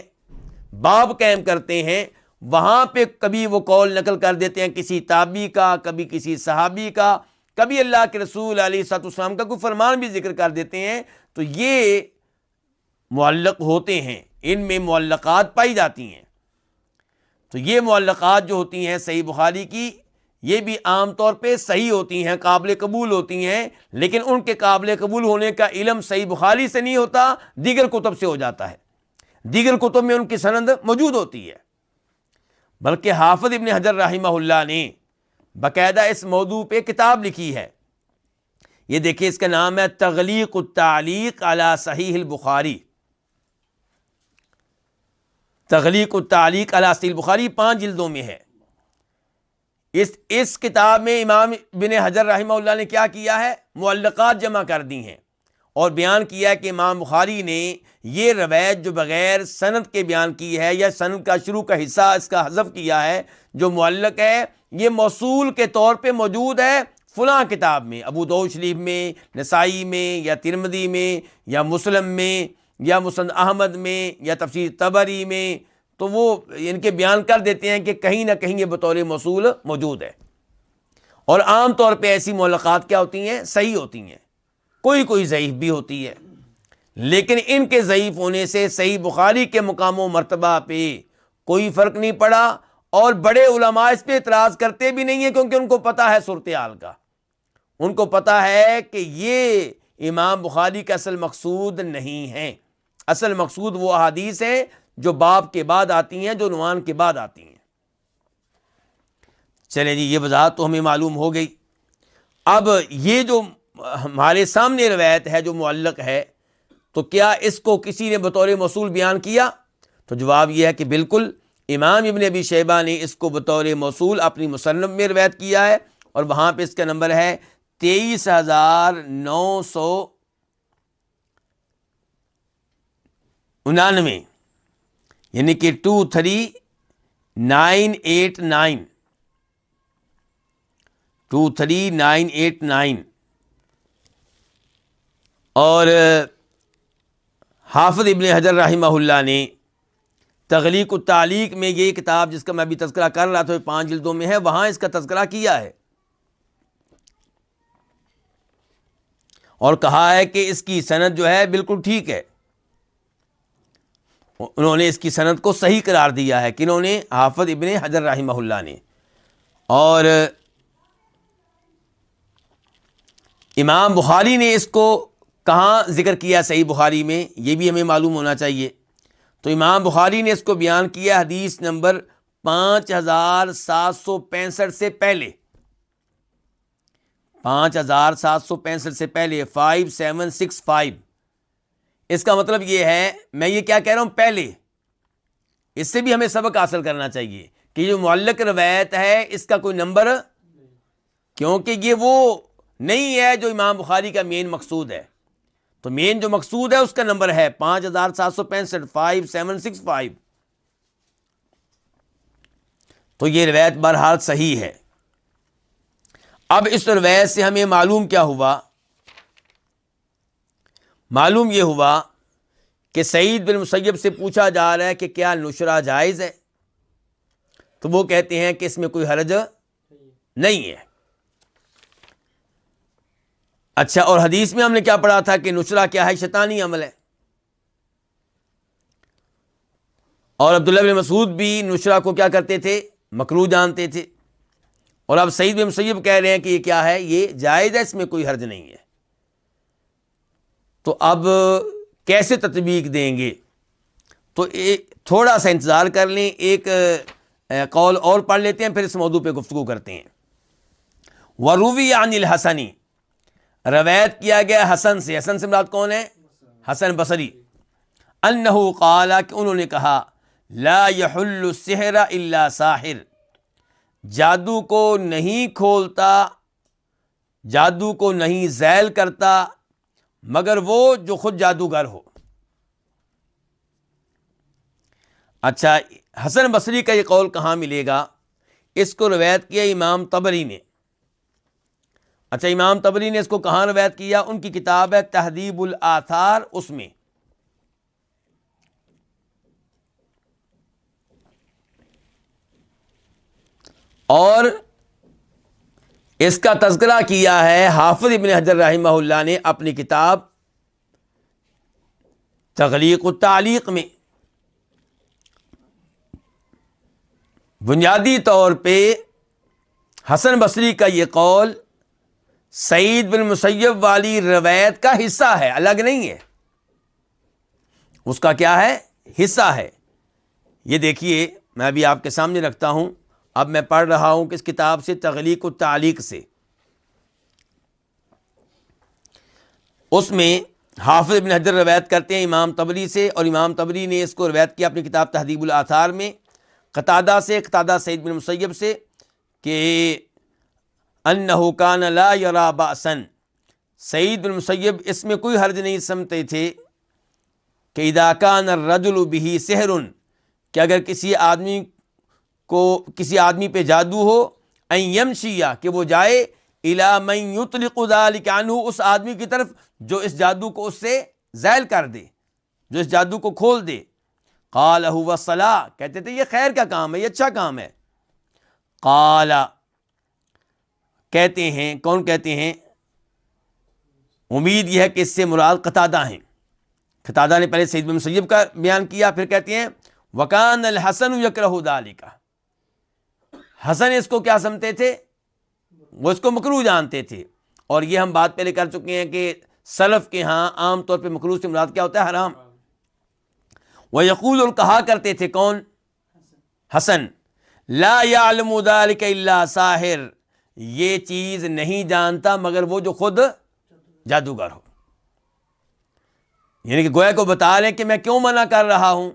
باب قائم کرتے ہیں، وہاں پہ کبھی وہ قول نقل کر دیتے ہیں کسی تابعی کا، کبھی کسی صحابی کا، کبھی اللہ کے رسول علیہ الصلوۃ والسلام کا کوئی فرمان بھی ذکر کر دیتے ہیں، تو یہ معلق ہوتے ہیں، ان میں معلقات پائی جاتی ہیں۔ تو یہ معلقات جو ہوتی ہیں صحیح بخاری کی، یہ بھی عام طور پہ صحیح ہوتی ہیں، قابل قبول ہوتی ہیں، لیکن ان کے قابل قبول ہونے کا علم صحیح بخاری سے نہیں ہوتا، دیگر کتب سے ہو جاتا ہے، دیگر کتب میں ان کی سند موجود ہوتی ہے۔ بلکہ حافظ ابن حجر رحمہ اللہ نے باقاعدہ اس موضوع پہ کتاب لکھی ہے، یہ دیکھیں، اس کا نام ہے تغلیق التعلیق علی صحیح البخاری، تغلیق التعلیق علی صحیح البخاری 5 جلدوں میں ہے۔ اس کتاب میں امام ابن حجر رحمہ اللہ نے کیا کیا ہے؟ معلقات جمع کر دی ہیں، اور بیان کیا ہے کہ امام بخاری نے یہ روایت جو بغیر سند کے بیان کی ہے، یا سند کا شروع کا حصہ اس کا حذف کیا ہے، جو معلق ہے، یہ موصول کے طور پہ موجود ہے فلاں کتاب میں، ابو داؤد شریف میں، نسائی میں، یا ترمذی میں، یا مسلم میں، یا مسند احمد میں، یا تفسیر طبری میں، تو وہ ان کے بیان کر دیتے ہیں کہ کہیں نہ کہیں یہ بطور موصول موجود ہے۔ اور عام طور پہ ایسی معلقات کیا ہوتی ہیں؟ صحیح ہوتی ہیں، کوئی ضعیف بھی ہوتی ہے، لیکن ان کے ضعیف ہونے سے صحیح بخاری کے مقام و مرتبہ پہ کوئی فرق نہیں پڑا، اور بڑے علماء اس پہ اعتراض کرتے بھی نہیں ہیں، کیونکہ ان کو پتا ہے صورتحال کا، ان کو پتا ہے کہ یہ امام بخاری کا اصل مقصود نہیں ہے، اصل مقصود وہ احادیث ہیں جو باب کے بعد آتی ہیں، جو عنوان کے بعد آتی ہیں۔ چلیں جی، یہ وضاحت تو ہمیں معلوم ہو گئی۔ اب یہ جو ہمارے سامنے روایت ہے جو معلق ہے، تو کیا اس کو کسی نے بطور موصول بیان کیا؟ تو جواب یہ ہے کہ بالکل، امام ابن ابی شیبہ نے اس کو بطور موصول اپنی مصنف میں روایت کیا ہے، اور وہاں پہ اس کا نمبر ہے 23,999، یعنی کہ 23989 23989۔ اور حافظ ابن حجر رحمہ اللہ نے تغلیق التعلیق میں، یہ کتاب جس کا میں ابھی تذکرہ کر رہا تھا 5 جلدوں میں ہے، وہاں اس کا تذکرہ کیا ہے، اور کہا ہے کہ اس کی سند جو ہے بالکل ٹھیک ہے۔ انہوں نے اس کی سند کو صحیح قرار دیا ہے، کنہوں نے؟ حافظ ابن حجر رحمہ اللہ نے۔ اور امام بخاری نے اس کو کہاں ذکر کیا صحیح بخاری میں، یہ بھی ہمیں معلوم ہونا چاہیے۔ تو امام بخاری نے اس کو بیان کیا حدیث نمبر 5765 سے پہلے، 5765 سے پہلے، 5765۔ اس کا مطلب یہ ہے، میں یہ کیا کہہ رہا ہوں، پہلے۔ اس سے بھی ہمیں سبق حاصل کرنا چاہیے کہ جو معلق روایت ہے اس کا کوئی نمبر، کیونکہ یہ وہ نہیں ہے جو امام بخاری کا مین مقصود ہے۔ تو مین جو مقصود ہے اس کا نمبر ہے 5765، 5765۔ تو یہ روایت بہرحال صحیح ہے۔ اب اس روایت سے ہمیں معلوم کیا ہوا؟ معلوم یہ ہوا کہ سعید بن مسیب سے پوچھا جا رہا ہے کہ کیا نشرہ جائز ہے، تو وہ کہتے ہیں کہ اس میں کوئی حرج نہیں ہے۔ اچھا، اور حدیث میں ہم نے کیا پڑھا تھا کہ نشرہ کیا ہے؟ شیطانی عمل ہے۔ اور عبداللہ بن مسعود بھی نشرہ کو کیا کرتے تھے؟ مکروہ جانتے تھے۔ اور اب سعید بن مسیب کہہ رہے ہیں کہ یہ کیا ہے؟ یہ جائز ہے، اس میں کوئی حرج نہیں ہے۔ تو اب کیسے تطبیق دیں گے؟ تو تھوڑا سا انتظار کر لیں، ایک قول اور پڑھ لیتے ہیں، پھر اس موضوع پہ گفتگو کرتے ہیں۔ وروی عن الحسنی، روایت کیا گیا حسن سے، حسن سے مراد کون ہے؟ حسن بصری۔ انہ قال، کہ انہوں نے کہا، لا یحل السحر الا ساحر، جادو کو نہیں کھولتا، جادو کو نہیں زائل کرتا مگر وہ جو خود جادوگر ہو۔ اچھا، حسن بصری کا یہ قول کہاں ملے گا؟ اس کو روایت کیا امام طبری نے۔ اچھا، امام طبری نے اس کو کہاں روایت کیا؟ ان کی کتاب ہے تہذیب الآثار، اس میں۔ اور اس کا تذکرہ کیا ہے حافظ ابن حجر رحمہ اللہ نے اپنی کتاب تغلیق التعلیق میں۔ بنیادی طور پہ حسن بصری کا یہ قول سعید بن مسیب والی روایت کا حصہ ہے، الگ نہیں ہے، اس کا کیا ہے؟ حصہ ہے۔ یہ دیکھیے، میں ابھی آپ کے سامنے رکھتا ہوں، اب میں پڑھ رہا ہوں کس کتاب سے؟ تغلیق التعلیق سے۔ اس میں حافظ ابن حجر روایت کرتے ہیں امام طبری سے، اور امام طبری نے اس کو روایت کیا اپنی کتاب تہذیب الآثار میں قتادہ سے، قتادہ سعید بن مسیب سے، کہ انہ کان لا یرا بأسا، سعید بن مسیب اس میں کوئی حرج نہیں سمجھتے تھے کہ اذا کان الرجل بہ سحر، کہ اگر کسی آدمی پہ جادو ہو، ان یمشی، کہ وہ جائے الی من یطلق ذلک عنہ، اس آدمی کی طرف جو اس جادو کو اس سے زائل کر دے، جو اس جادو کو کھول دے۔ قال هو الصلاح، کہتے تھے یہ خیر کا کام ہے، یہ اچھا کام ہے۔ قال، کہتے ہیں، کون کہتے ہیں؟ امید یہ ہے کہ اس سے مراد قتادہ ہیں، قتادہ نے پہلے سعید بن مسیب کا بیان کیا، پھر کہتے ہیں وکان الحسن یکرہ ذالک، حسن اس کو کیا سمجھتے تھے؟ وہ اس کو مکروہ جانتے تھے. اور یہ ہم بات پہلے کر چکے ہیں کہ سلف کے ہاں عام طور پہ مکروہ سے مراد کیا ہوتا ہے؟ حرام. وَيَقُولُ، اور کہا کرتے تھے کون؟ حسن. لا يعلم ذلك الا ساحر، یہ چیز نہیں جانتا مگر وہ جو خود جادوگر ہو. یعنی کہ گویا کو بتا رہے ہیں کہ میں کیوں منع کر رہا ہوں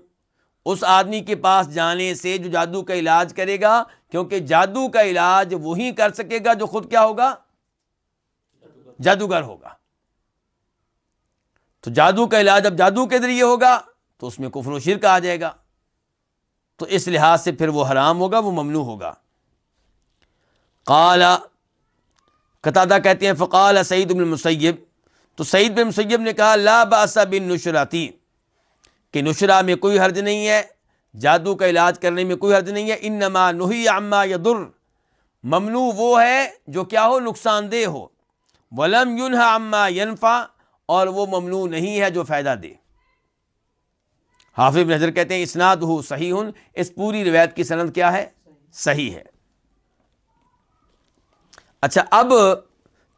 اس آدمی کے پاس جانے سے جو جادو کا علاج کرے گا، کیونکہ جادو کا علاج وہی کر سکے گا جو خود کیا ہوگا؟ جادوگر ہوگا. تو جادو کا علاج اب جادو کے ذریعے ہوگا تو اس میں کفر و شرک آ جائے گا، تو اس لحاظ سے پھر وہ حرام ہوگا، وہ ممنوع ہوگا. قال، قتادہ کہتے ہیں فقال سعید بن المسیب، تو سعید بن مسیب نے کہا لا باس بالنشرتی، کہ نشرہ میں کوئی حرج نہیں ہے، جادو کا علاج کرنے میں کوئی حرج نہیں ہے. انما نہی عما یضر، ممنوع وہ ہے جو کیا ہو؟ نقصان دہ ہو. ولم ینہ عما ینفع، اور وہ ممنوع نہیں ہے جو فائدہ دے. حافظ بن حجر کہتے ہیں اسنادہ صحیح، اس پوری روایت کی سند کیا ہے؟ صحیح ہے. اچھا، اب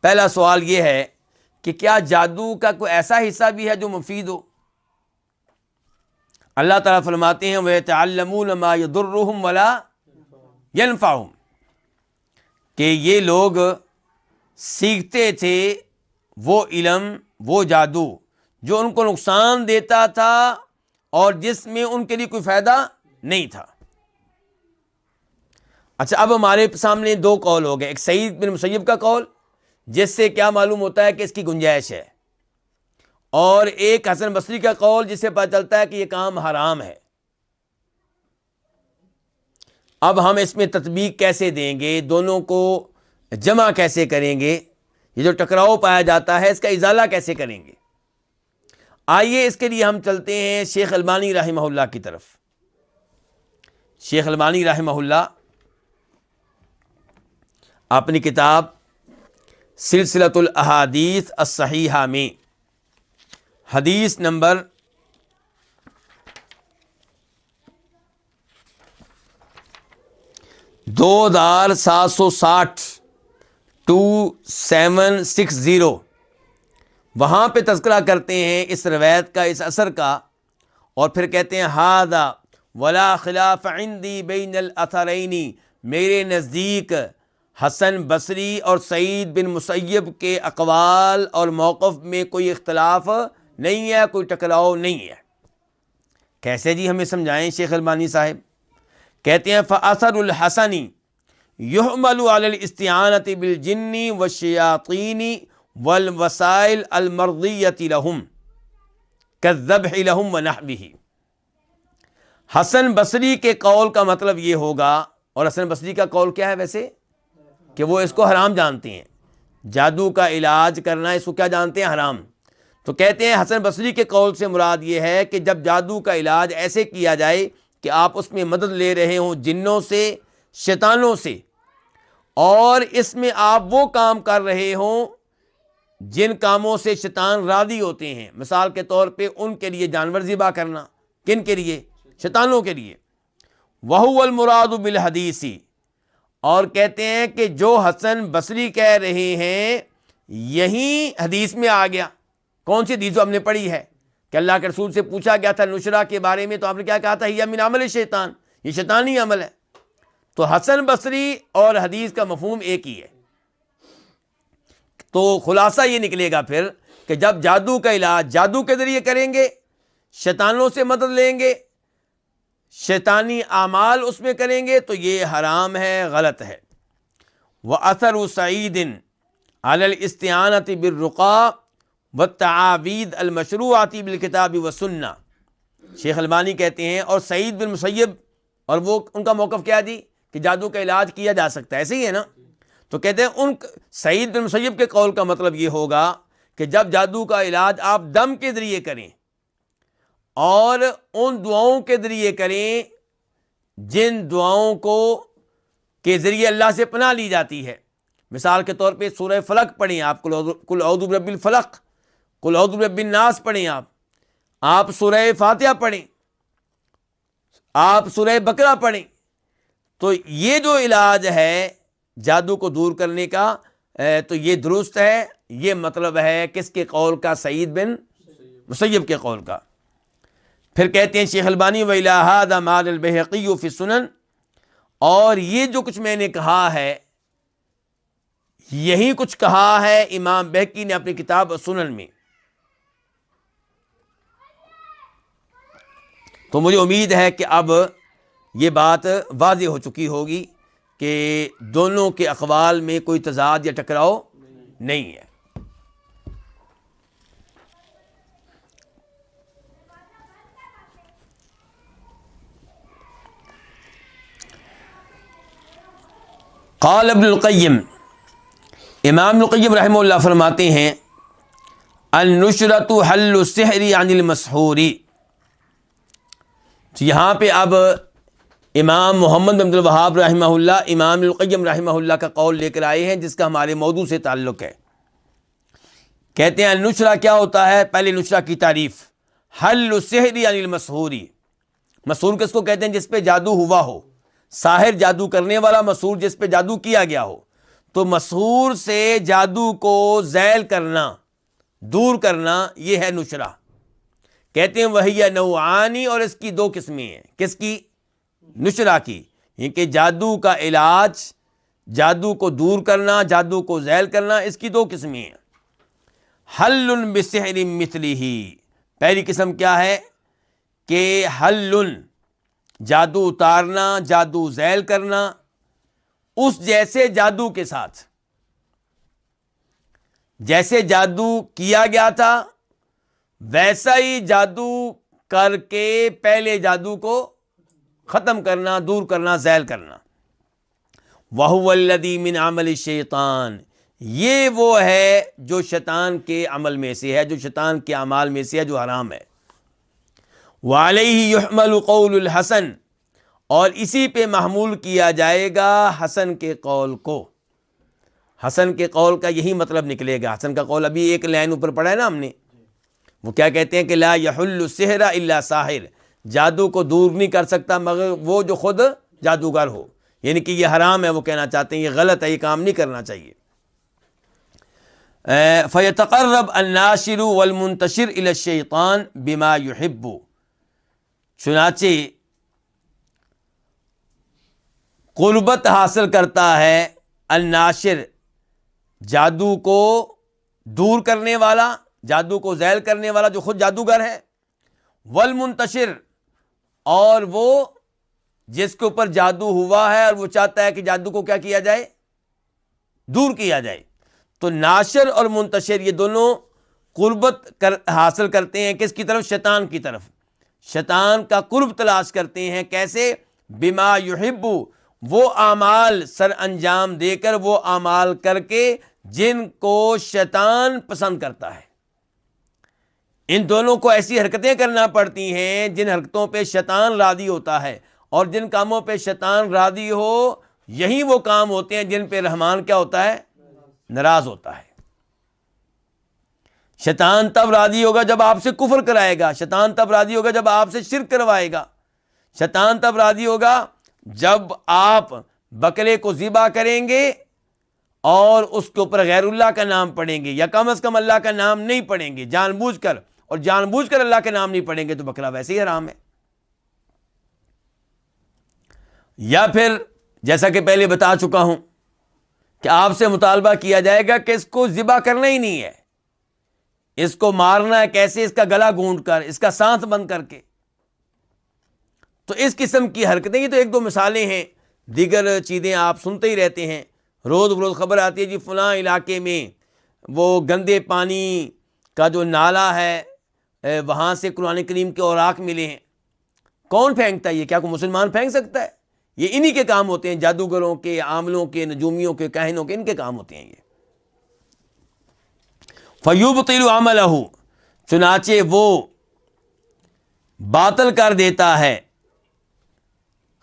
پہلا سوال یہ ہے کہ کیا جادو کا کوئی ایسا حصہ بھی ہے جو مفید ہو؟ اللہ تعالیٰ فرماتے ہیں وَيَتَعَلَّمُونَ مَا يَضُرُّهُمْ وَلَا يَنفَعُهُمْ، کہ یہ لوگ سیکھتے تھے وہ علم، وہ جادو جو ان کو نقصان دیتا تھا اور جس میں ان کے لیے کوئی فائدہ نہیں تھا. اچھا، اب ہمارے سامنے دو قول ہو گئے، ایک سعید بن مسیب کا قول جس سے کیا معلوم ہوتا ہے کہ اس کی گنجائش ہے، اور ایک حسن بصری کا قول جس سے پتہ چلتا ہے کہ یہ کام حرام ہے. اب ہم اس میں تطبیق کیسے دیں گے، دونوں کو جمع کیسے کریں گے، یہ جو ٹکراؤ پایا جاتا ہے اس کا ازالہ کیسے کریں گے؟ آئیے اس کے لیے ہم چلتے ہیں شیخ البانی رحمہ اللہ کی طرف. شیخ البانی رحمہ اللہ اپنی کتاب سلسلۃ الاحادیث الصحیحہ میں حدیث نمبر 2760 2760 وہاں پہ تذکرہ کرتے ہیں اس روایت کا، اس اثر کا، اور پھر کہتے ہیں ھذا ولا خلاف عندی بین الاثرین، میرے نزدیک حسن بصری اور سعید بن مسیب کے اقوال اور موقف میں کوئی اختلاف نہیں ہے، کوئی ٹکراؤ نہیں ہے. کیسے جی؟ ہمیں سمجھائیں شیخ البانی صاحب. کہتے ہیں فاثر الحسن یحمل علی الاستعانۃ بالجن والشیاطین والوسائل المرضیۃ لهم کالذبح لهم ونحوہ. حسن بصری کے قول کا مطلب یہ ہوگا، اور حسن بصری کا قول کیا ہے ویسے؟ کہ وہ اس کو حرام جانتے ہیں، جادو کا علاج کرنا اس کو کیا جانتے ہیں؟ حرام. تو کہتے ہیں حسن بصری کے قول سے مراد یہ ہے کہ جب جادو کا علاج ایسے کیا جائے کہ آپ اس میں مدد لے رہے ہوں جنوں سے، شیطانوں سے، اور اس میں آپ وہ کام کر رہے ہوں جن کاموں سے شیطان راضی ہوتے ہیں، مثال کے طور پہ ان کے لیے جانور ذبح کرنا. کن کے لیے؟ شیطانوں کے لیے. وَهُوَ الْمُرَادُ بِالْحَدِيثِ، اور کہتے ہیں کہ جو حسن بصری کہہ رہے ہیں یہی حدیث میں آ گیا. کون سی حدیث ہم نے پڑھی ہے کہ اللہ کے رسول سے پوچھا گیا تھا نشرہ کے بارے میں، تو آپ نے کیا کہا تھا؟ یہ من عمل شیطان، یہ شیطانی عمل ہے. تو حسن بصری اور حدیث کا مفہوم ایک ہی ہے. تو خلاصہ یہ نکلے گا پھر کہ جب جادو کا علاج جادو کے ذریعے کریں گے، شیطانوں سے مدد لیں گے، شیطانی اعمال اس میں کریں گے، تو یہ حرام ہے، غلط ہے. وَأَثَرُ سَعِيدٍ عَلَى الْإِسْتِعَانَةِ بِالرُّقَى وَالتَّعَاوِيذِ الْمَشْرُوعَةِ بِالْكِتَابِ وَالسُّنَّةِ. شیخ البانی کہتے ہیں اور سعید بن مسیب، اور وہ ان کا موقف کیا دی کہ جادو کا علاج کیا جا سکتا ہے، ایسے ہی ہے نا. تو کہتے ہیں ان سعید بن مسیب کے قول کا مطلب یہ ہوگا کہ جب جادو کا علاج آپ دم کے ذریعے کریں اور ان دعاؤں کے ذریعے کریں جن دعاؤں کو کے ذریعے اللہ سے پناہ لی جاتی ہے. مثال کے طور پہ سورہ فلق پڑھیں آپ، قل اعوذ برب الفلق، قل اعوذ برب الناس پڑھیں آپ، آپ سورہ فاتحہ پڑھیں، آپ سورہ بقرہ پڑھیں، تو یہ جو علاج ہے جادو کو دور کرنے کا تو یہ درست ہے۔ یہ مطلب ہے کس کے قول کا؟ سعید بن مسیب کے قول کا۔ پھر کہتے ہیں شیخ البانی وَإِلَى هَذَا مَالَ الْبَيْهَقِيُّ فِي السُّنَنِ، اور یہ جو کچھ میں نے کہا ہے یہی کچھ کہا ہے امام بہقی نے اپنی کتاب سنن میں۔ تو مجھے امید ہے کہ اب یہ بات واضح ہو چکی ہوگی کہ دونوں کے اقوال میں کوئی تضاد یا ٹکراؤ نہیں ہے۔ قال ابن القیم، امام ابن القیم رحمہ اللہ فرماتے ہیں النشرۃ حل السحر عن المسحور۔ یہاں پہ اب امام محمد بن عبد الوہاب رحمہ اللہ امام ابن القیم رحمہ اللہ کا قول لے کر آئے ہیں جس کا ہمارے موضوع سے تعلق ہے۔ کہتے ہیں النشرہ کیا ہوتا ہے؟ پہلے نشرہ کی تعریف، حل السحر عن المسحور۔ مسحور کس کو کہتے ہیں؟ جس پہ جادو ہوا ہو، ساحر جادو کرنے والا، مسحور جس پہ جادو کیا گیا ہو۔ تو مسحور سے جادو کو زیل کرنا، دور کرنا، یہ ہے نشرہ۔ کہتے ہیں وہی نوعانی، اور اس کی دو قسمیں ہیں۔ کس کی؟ نشرہ کی، یہ کہ جادو کا علاج، جادو کو دور کرنا، جادو کو زیل کرنا، اس کی دو قسمیں ہیں۔ حل بسحر مثلہ، پہلی قسم کیا ہے کہ حل، جادو اتارنا، جادو زیل کرنا اس جیسے جادو کے ساتھ، جیسے جادو کیا گیا تھا ویسا ہی جادو کر کے پہلے جادو کو ختم کرنا، دور کرنا، زیل کرنا۔ وَهُوَ الَّذِي مِنْ عَمَلِ الشَّيْطَانِ، یہ وہ ہے جو شیطان کے عمل میں سے ہے، جو شیطان کے اعمال میں سے ہے، جو حرام ہے۔ وَعَلَيْهِ يُحْمَلُ قَوْلُ الْحَسَنِ، اور اسی پہ محمول کیا جائے گا حسن کے قول کو۔ حسن کے قول کا یہی مطلب نکلے گا۔ حسن کا قول ابھی ایک لائن اوپر پڑھا ہے نا ہم نے، وہ کیا کہتے ہیں کہ لا یحل السحر الا ساحر، جادو کو دور نہیں کر سکتا مگر وہ جو خود جادوگر ہو، یعنی کہ یہ حرام ہے، وہ کہنا چاہتے ہیں یہ غلط ہے، یہ کام نہیں کرنا چاہیے۔ فیتقرب الناشر والمنتشر الی الشیطان بما یحب، چنانچہ قربت حاصل کرتا ہے الناشر، جادو کو دور کرنے والا، جادو کو زیل کرنے والا جو خود جادوگر ہے، والمنتشر، اور وہ جس کے اوپر جادو ہوا ہے اور وہ چاہتا ہے کہ جادو کو کیا کیا جائے؟ دور کیا جائے۔ تو ناشر اور منتشر یہ دونوں قربت حاصل کرتے ہیں کس کی طرف؟ شیطان کی طرف۔ شیطان کا قرب تلاش کرتے ہیں، کیسے؟ بما یحب، وہ اعمال سر انجام دے کر، وہ اعمال کر کے جن کو شیطان پسند کرتا ہے۔ ان دونوں کو ایسی حرکتیں کرنا پڑتی ہیں جن حرکتوں پہ شیطان راضی ہوتا ہے، اور جن کاموں پہ شیطان راضی ہو یہی وہ کام ہوتے ہیں جن پہ رحمان کیا ہوتا ہے؟ ناراض ہوتا ہے۔ شیطان تب راضی ہوگا جب آپ سے کفر کرائے گا، شیطان تب راضی ہوگا جب آپ سے شرک کروائے گا، شیطان تب راضی ہوگا جب آپ بکرے کو ذبح کریں گے اور اس کے اوپر غیر اللہ کا نام پڑھیں گے، یا کم از کم اللہ کا نام نہیں پڑھیں گے جان بوجھ کر، اور جان بوجھ کر اللہ کے نام نہیں پڑھیں گے تو بکرا ویسے ہی حرام ہے۔ یا پھر جیسا کہ پہلے بتا چکا ہوں کہ آپ سے مطالبہ کیا جائے گا کہ اس کو ذبح کرنا ہی نہیں ہے، اس کو مارنا ہے، کیسے؟ اس کا گلا گھونٹ کر، اس کا سانس بند کر کے۔ تو اس قسم کی حرکتیں، یہ تو ایک دو مثالیں ہیں، دیگر چیزیں آپ سنتے ہی رہتے ہیں، روز بروز خبر آتی ہے جی فلاں علاقے میں وہ گندے پانی کا جو نالا ہے وہاں سے قرآن کریم کے اوراق ملے ہیں۔ کون پھینکتا ہے یہ؟ کیا کوئی مسلمان پھینک سکتا ہے؟ یہ انہی کے کام ہوتے ہیں، جادوگروں کے، عاملوں کے، نجومیوں کے، کاہنوں کے، ان کے کام ہوتے ہیں یہ۔ فَيُبْطِلُ عَمَلَهُ، چنانچہ وہ باطل کر دیتا ہے،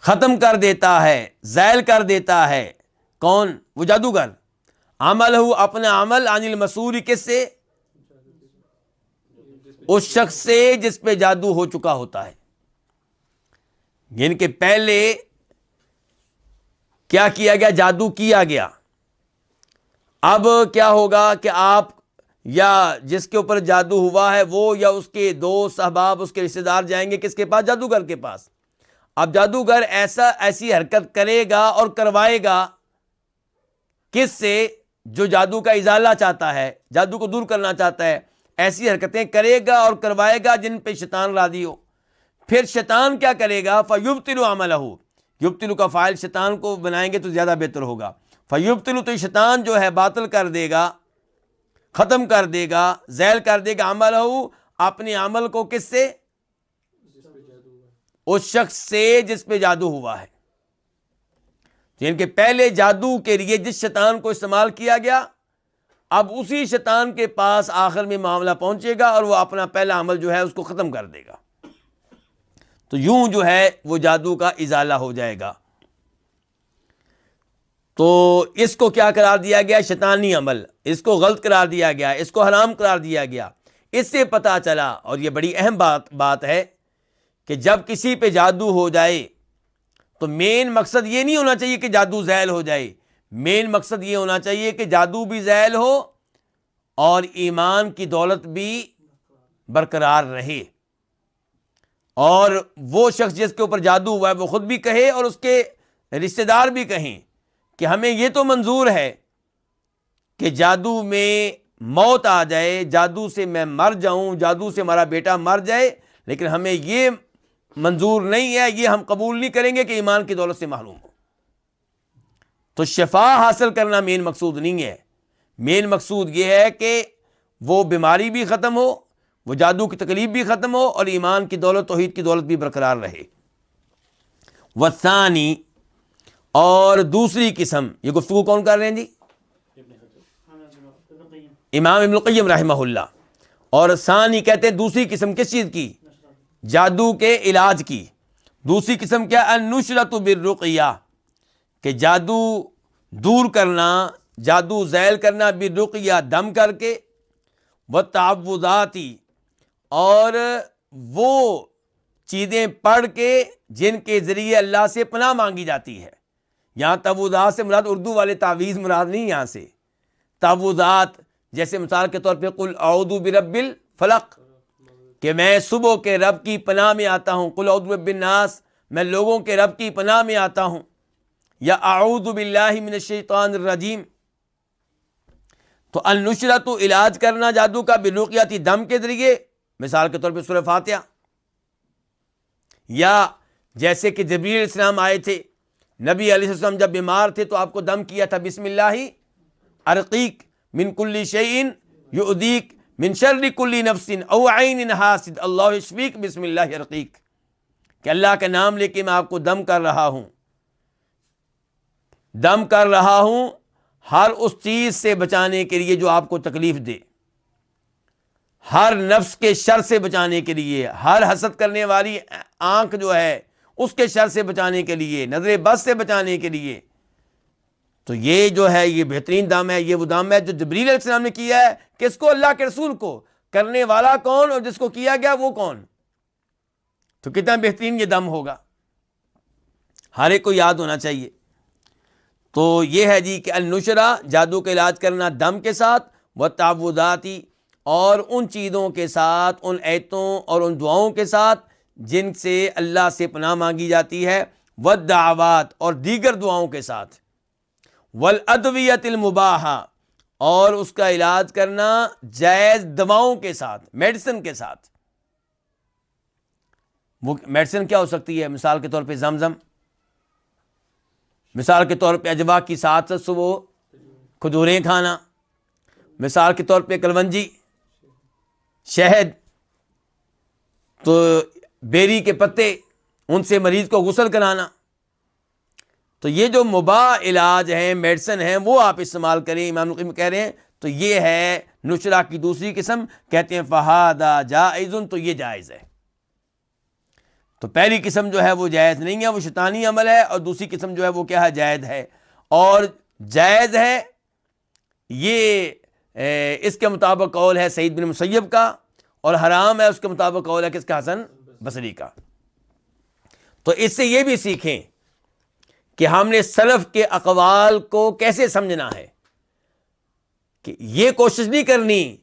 ختم کر دیتا ہے، زائل کر دیتا ہے۔ کون؟ وہ جادوگر۔ عملہ، اپنا عمل، عن المسحور، کس سے؟ اس شخص سے جس پہ جادو ہو چکا ہوتا ہے. یعنی کہ پہلے کیا کیا گیا؟ جادو کیا گیا. اب کیا ہوگا کہ آپ یا جس کے اوپر جادو ہوا ہے وہ یا اس کے دوست احباب اس کے رشتے دار جائیں گے کس کے پاس؟ جادوگر کے پاس. اب جادوگر ایسی حرکت کرے گا اور کروائے گا کس سے؟ جو جادو کا ازالہ چاہتا ہے، جادو کو دور کرنا چاہتا ہے. ایسی حرکتیں کرے گا اور کروائے گا جن پہ شیطان راضی ہو. پھر شیطان کیا کرے گا؟ فَيُبْطِلُ عَمَلَهُ. یبطلو کا فاعل شیطان کو بنائیں گے تو زیادہ بہتر ہوگا. فَيُبْطِلُ تو شیطان جو ہے باطل کر دے گا، ختم کر دے گا، زیل کر دے گا عملہ، اپنے عمل کو. کس سے؟ اس شخص سے جس پہ جادو ہوا ہے. یعنی کہ پہلے جادو کے لیے جس شیطان کو استعمال کیا گیا، اب اسی شیطان کے پاس آخر میں معاملہ پہنچے گا اور وہ اپنا پہلا عمل جو ہے اس کو ختم کر دے گا. تو یوں جو ہے وہ جادو کا ازالہ ہو جائے گا. تو اس کو کیا قرار دیا گیا؟ شیطانی عمل. اس کو غلط قرار دیا گیا، اس کو حرام قرار دیا گیا. اس سے پتہ چلا، اور یہ بڑی اہم بات ہے، کہ جب کسی پہ جادو ہو جائے تو مین مقصد یہ نہیں ہونا چاہیے کہ جادو زائل ہو جائے. مین مقصد یہ ہونا چاہیے کہ جادو بھی زائل ہو اور ایمان کی دولت بھی برقرار رہے. اور وہ شخص جس کے اوپر جادو ہوا ہے وہ خود بھی کہے اور اس کے رشتہ دار بھی کہیں کہ ہمیں یہ تو منظور ہے کہ جادو میں موت آ جائے، جادو سے میں مر جاؤں، جادو سے ہمارا بیٹا مر جائے، لیکن ہمیں یہ منظور نہیں ہے، یہ ہم قبول نہیں کریں گے کہ ایمان کی دولت سے محروم ہو. تو شفا حاصل کرنا مین مقصود نہیں ہے. مین مقصود یہ ہے کہ وہ بیماری بھی ختم ہو، وہ جادو کی تکلیف بھی ختم ہو اور ایمان کی دولت، توحید کی دولت بھی برقرار رہے. والثانی، اور دوسری قسم، یہ گفتگو کون کر رہے ہیں جی؟ امام ابن القیم رحمہ اللہ. اور ثانی کہتے ہیں دوسری قسم کس چیز کی؟ جادو کے علاج کی. دوسری قسم کیا؟ النشرۃ بالرقیہ، کہ جادو دور کرنا، جادو زائل کرنا، بالرقیہ دم کر کے، والتعوذات، اور وہ چیزیں پڑھ کے جن کے ذریعے اللہ سے پناہ مانگی جاتی ہے. یہاں تعوذات سے مراد اردو والے تعویذ مراد نہیں. یہاں سے تعوذات جیسے مثال کے طور پہ قل اعوذ برب الفلق، کہ میں صبح کے رب کی پناہ میں آتا ہوں. قل اعوذ برب الناس، میں لوگوں کے رب کی پناہ میں آتا ہوں. یا اعوذ باللہ من الشیطان الرجیم. تو النشرۃ علاج کرنا جادو کا، بالرقیہ دم کے ذریعے، مثال کے طور پہ سورہ فاتحہ. یا جیسے کہ جبرائیل علیہ السلام آئے تھے، نبی علیہ السلام جب بیمار تھے تو آپ کو دم کیا تھا، بسم اللہ ارقیک من کل شیء یؤذیک من شر کل نفس او عین حاسد اللہ یشفیک بسم اللہ ارقیک، کہ اللہ کا نام لے کے میں آپ کو دم کر رہا ہوں، دم کر رہا ہوں ہر اس چیز سے بچانے کے لیے جو آپ کو تکلیف دے، ہر نفس کے شر سے بچانے کے لیے، ہر حسد کرنے والی آنکھ جو ہے اس کے شر سے بچانے کے لیے، نظر بد سے بچانے کے لیے. تو یہ جو ہے یہ بہترین دم ہے. یہ وہ دم ہے جو جبرائیل علیہ السلام نے کیا ہے. کس کو؟ اللہ کے رسول کو. کرنے والا کون اور جس کو کیا گیا وہ کون؟ تو کتنا بہترین یہ دم ہوگا، ہر ایک کو یاد ہونا چاہیے. تو یہ ہے جی کہ النشرہ، جادو کا علاج کرنا دم کے ساتھ، والتعوذاتی، اور ان چیزوں کے ساتھ، ان ایتوں اور ان دعاؤں کے ساتھ جن سے اللہ سے پناہ مانگی جاتی ہے، والدعوات، اور دیگر دعاؤں کے ساتھ، والادویۃ المباحہ، اور اس کا علاج کرنا جائز دواؤں کے ساتھ، میڈیسن کے ساتھ. وہ میڈیسن کیا ہو سکتی ہے؟ مثال کے طور پہ زمزم، مثال کے طور پہ اجوا کی ساتھ صبح کھجوریں کھانا، مثال کے طور پہ کلونجی، شہد، تو بیری کے پتے، ان سے مریض کو غسل کرانا. تو یہ جو مباح علاج ہیں، میڈیسن ہیں، وہ آپ استعمال کریں. امام القیم کہہ رہے ہیں تو یہ ہے نشرہ کی دوسری قسم. کہتے ہیں فہذا جائز، تو یہ جائز ہے. تو پہلی قسم جو ہے وہ جائز نہیں ہے، وہ شیطانی عمل ہے، اور دوسری قسم جو ہے وہ کیا ہے؟ جائز ہے. اور جائز ہے یہ اس کے مطابق قول ہے سعید بن مسیب کا، اور حرام ہے اس کے مطابق قول ہے کس کا؟ حسن بصری کا۔ تو اس سے یہ بھی سیکھیں کہ ہم نے سلف کے اقوال کو کیسے سمجھنا ہے، کہ یہ کوشش نہیں کرنی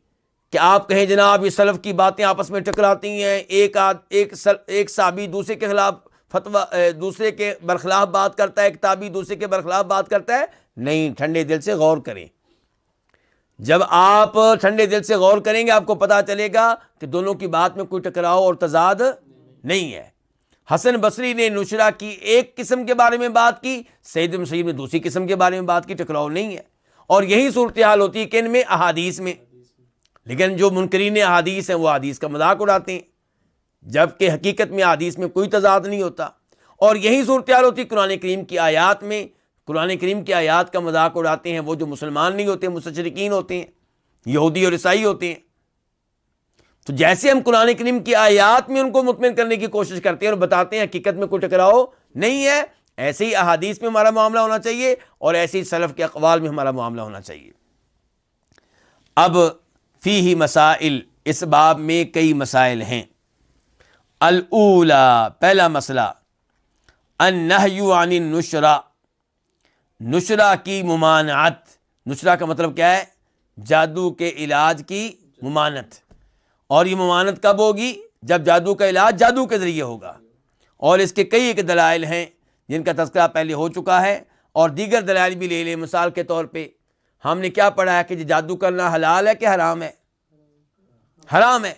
کہ آپ کہیں جناب یہ سلف کی باتیں آپس میں ٹکراتی ہیں، ایک صحابی دوسرے کے خلاف فتویٰ، دوسرے کے برخلاف بات کرتا ہے، ایک تابعی دوسرے کے برخلاف بات کرتا ہے۔ نہیں، ٹھنڈے دل سے غور کریں۔ جب آپ ٹھنڈے دل سے غور کریں گے آپ کو پتا چلے گا کہ دونوں کی بات میں کوئی ٹکراؤ اور تضاد نہیں ہے۔ حسن بصری نے نشرہ کی ایک قسم کے بارے میں بات کی، سعید بن مسیب نے دوسری قسم کے بارے میں بات کی، ٹکراؤ نہیں ہے۔ اور یہی صورتحال ہوتی ہے کہ ان میں احادیث میں، لیکن جو منکرین احادیث ہیں وہ احادیث کا مذاق اڑاتے ہیں، جبکہ حقیقت میں احادیث میں کوئی تضاد نہیں ہوتا۔ اور یہی صورتحال ہوتی ہے قرآن کریم کی آیات میں، قرآن کریم کی آیات کا مذاق اڑاتے ہیں وہ جو مسلمان نہیں ہوتے، مستشرقین ہوتے ہیں، یہودی اور عیسائی ہوتے ہیں۔ تو جیسے ہم قرآن کریم کی آیات میں ان کو مطمئن کرنے کی کوشش کرتے ہیں اور بتاتے ہیں حقیقت میں کوئی ٹکراؤ نہیں ہے، ایسے ہی احادیث میں ہمارا معاملہ ہونا چاہیے اور ایسے ہی سلف کے اقوال میں ہمارا معاملہ ہونا چاہیے۔ اب فیہ مسائل، اس باب میں کئی مسائل ہیں۔ الاولی، پہلا مسئلہ، النہی عن النشرہ، نشرہ کی ممانعت۔ نشرہ کا مطلب کیا ہے؟ جادو کے علاج کی ممانعت۔ اور یہ ممانعت کب ہوگی؟ جب جادو کا علاج جادو کے ذریعے ہوگا۔ اور اس کے کئی ایک دلائل ہیں جن کا تذکرہ پہلے ہو چکا ہے، اور دیگر دلائل بھی لے لیں۔ مثال کے طور پہ ہم نے کیا پڑھا ہے کہ جادو کرنا حلال ہے کہ حرام ہے؟ حرام ہے۔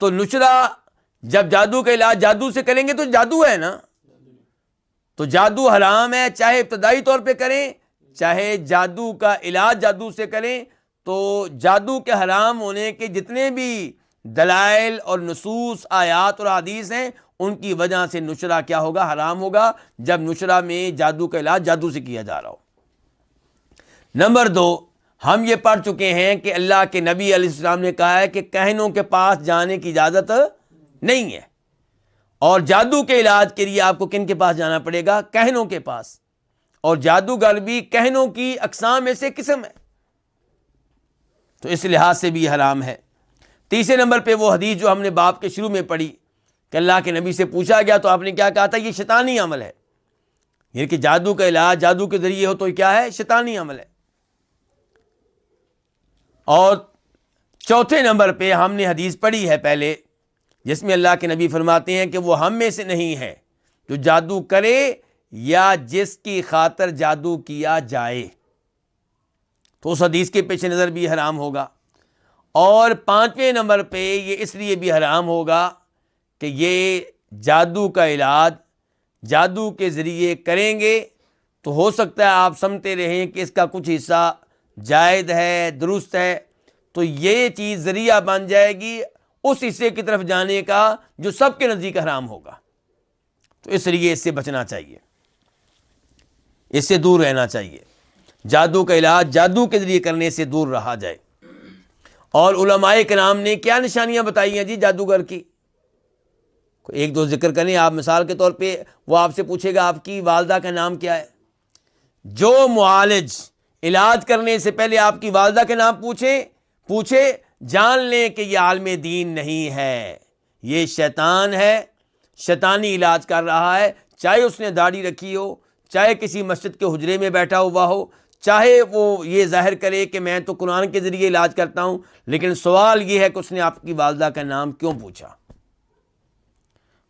تو نشرہ، جب جادو کا علاج جادو سے کریں گے تو جادو ہے نا، تو جادو حرام ہے، چاہے ابتدائی طور پہ کریں چاہے جادو کا علاج جادو سے کریں۔ تو جادو کے حرام ہونے کے جتنے بھی دلائل اور نصوص، آیات اور حدیث ہیں، ان کی وجہ سے نشرہ کیا ہوگا؟ حرام ہوگا، جب نشرہ میں جادو کا علاج جادو سے کیا جا رہا ہو۔ نمبر 2، ہم یہ پڑھ چکے ہیں کہ اللہ کے نبی علیہ السلام نے کہا ہے کہ کہنوں کے پاس جانے کی اجازت نہیں ہے، اور جادو کے علاج کے لیے آپ کو کن کے پاس جانا پڑے گا؟ کہنوں کے پاس۔ اور جادوگر بھی کہنوں کی اقسام میں سے قسم ہے، تو اس لحاظ سے بھی حرام ہے۔ تیسرے نمبر پہ وہ حدیث جو ہم نے باب کے شروع میں پڑھی کہ اللہ کے نبی سے پوچھا گیا تو آپ نے کیا کہا تھا؟ یہ شیطانی عمل ہے، یعنی کہ جادو کا علاج جادو کے ذریعے ہو تو یہ کیا ہے؟ شیطانی عمل ہے۔ اور چوتھے نمبر پہ ہم نے حدیث پڑھی ہے پہلے، جس میں اللہ کے نبی فرماتے ہیں کہ وہ ہم میں سے نہیں ہے جو جادو کرے یا جس کی خاطر جادو کیا جائے، تو اس حدیث کے پیش نظر بھی حرام ہوگا۔ اور پانچویں نمبر پہ یہ اس لیے بھی حرام ہوگا کہ یہ جادو کا علاج جادو کے ذریعے کریں گے تو ہو سکتا ہے آپ سمجھتے رہیں کہ اس کا کچھ حصہ جائز ہے، درست ہے، تو یہ چیز ذریعہ بن جائے گی اس حصے کی طرف جانے کا جو سب کے نزدیک حرام ہوگا۔ تو اس لیے اس سے بچنا چاہیے، اس سے دور رہنا چاہیے، جادو کا علاج جادو کے ذریعے کرنے سے دور رہا جائے۔ اور علماء کرام نے کیا نشانیاں بتائی ہیں جی جادوگر کی؟ ایک دو ذکر کریں آپ۔ مثال کے طور پہ وہ آپ سے پوچھے گا آپ کی والدہ کا نام کیا ہے؟ جو معالج علاج کرنے سے پہلے آپ کی والدہ کے نام پوچھے جان لیں کہ یہ عالم دین نہیں ہے، یہ شیطان ہے، شیطانی علاج کر رہا ہے، چاہے اس نے داڑھی رکھی ہو، چاہے کسی مسجد کے حجرے میں بیٹھا ہوا ہو، چاہے وہ یہ ظاہر کرے کہ میں تو قرآن کے ذریعے علاج کرتا ہوں، لیکن سوال یہ ہے کہ اس نے آپ کی والدہ کا نام کیوں پوچھا؟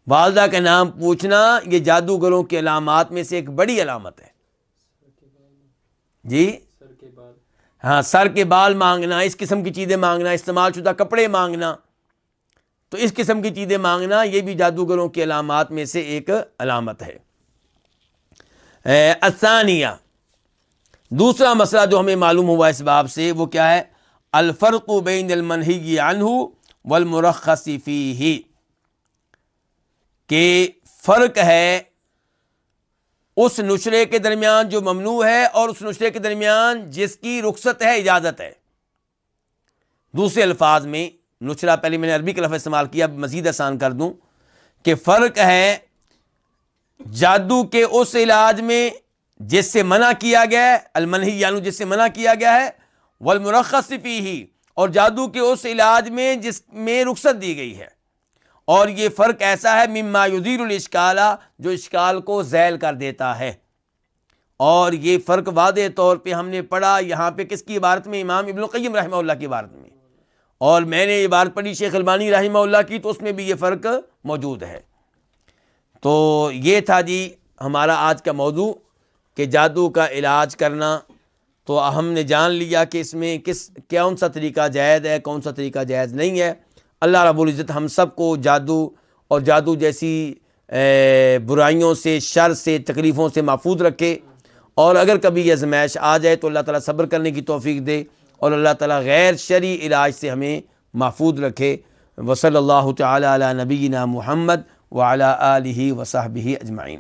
والدہ کا نام پوچھنا یہ جادوگروں کی علامات میں سے ایک بڑی علامت ہے جی۔ ہاں، سر کے بال مانگنا، اس قسم کی چیزیں مانگنا، استعمال شدہ کپڑے مانگنا، تو اس قسم کی چیزیں مانگنا یہ بھی جادوگروں کی علامات میں سے ایک علامت ہے۔ الثانیہ، دوسرا مسئلہ جو ہمیں معلوم ہوا اس باب سے وہ کیا ہے؟ الفرق بین المنہی عنہ والمرخص فیہ، کہ فرق ہے اس نشرے کے درمیان جو ممنوع ہے اور اس نشرے کے درمیان جس کی رخصت ہے، اجازت ہے۔ دوسرے الفاظ میں، نشرہ پہلے میں نے عربی کا لفظ استعمال کیا، اب مزید آسان کر دوں کہ فرق ہے جادو کے اس علاج میں جس سے منع کیا گیا ہے، المنہی یعنی جس سے منع کیا گیا ہے، والمرخص فیہ، اور جادو کے اس علاج میں جس میں رخصت دی گئی ہے، اور یہ فرق ایسا ہے مما یزیل الاشکال، جو اشکال کو زیل کر دیتا ہے۔ اور یہ فرق واضح طور پہ ہم نے پڑھا یہاں پہ کس کی عبارت میں؟ امام ابن القیم رحمہ اللہ کی عبارت میں، اور میں نے عبارت پڑھی شیخ البانی رحمہ اللہ کی، تو اس میں بھی یہ فرق موجود ہے۔ تو یہ تھا جی ہمارا آج کا موضوع کہ جادو کا علاج کرنا۔ تو ہم نے جان لیا کہ اس میں کون سا طریقہ جائز ہے، کون سا طریقہ جائز نہیں ہے۔ اللہ رب العزت ہم سب کو جادو اور جادو جیسی برائیوں سے، شر سے، تکلیفوں سے محفوظ رکھے، اور اگر کبھی یہ آزمائش آ جائے تو اللہ تعالیٰ صبر کرنے کی توفیق دے، اور اللہ تعالیٰ غیر شرعی علاج سے ہمیں محفوظ رکھے۔ وصلی اللہ تعالی علی نبینا محمد وعلی آلہ وصحبہ اجمعین۔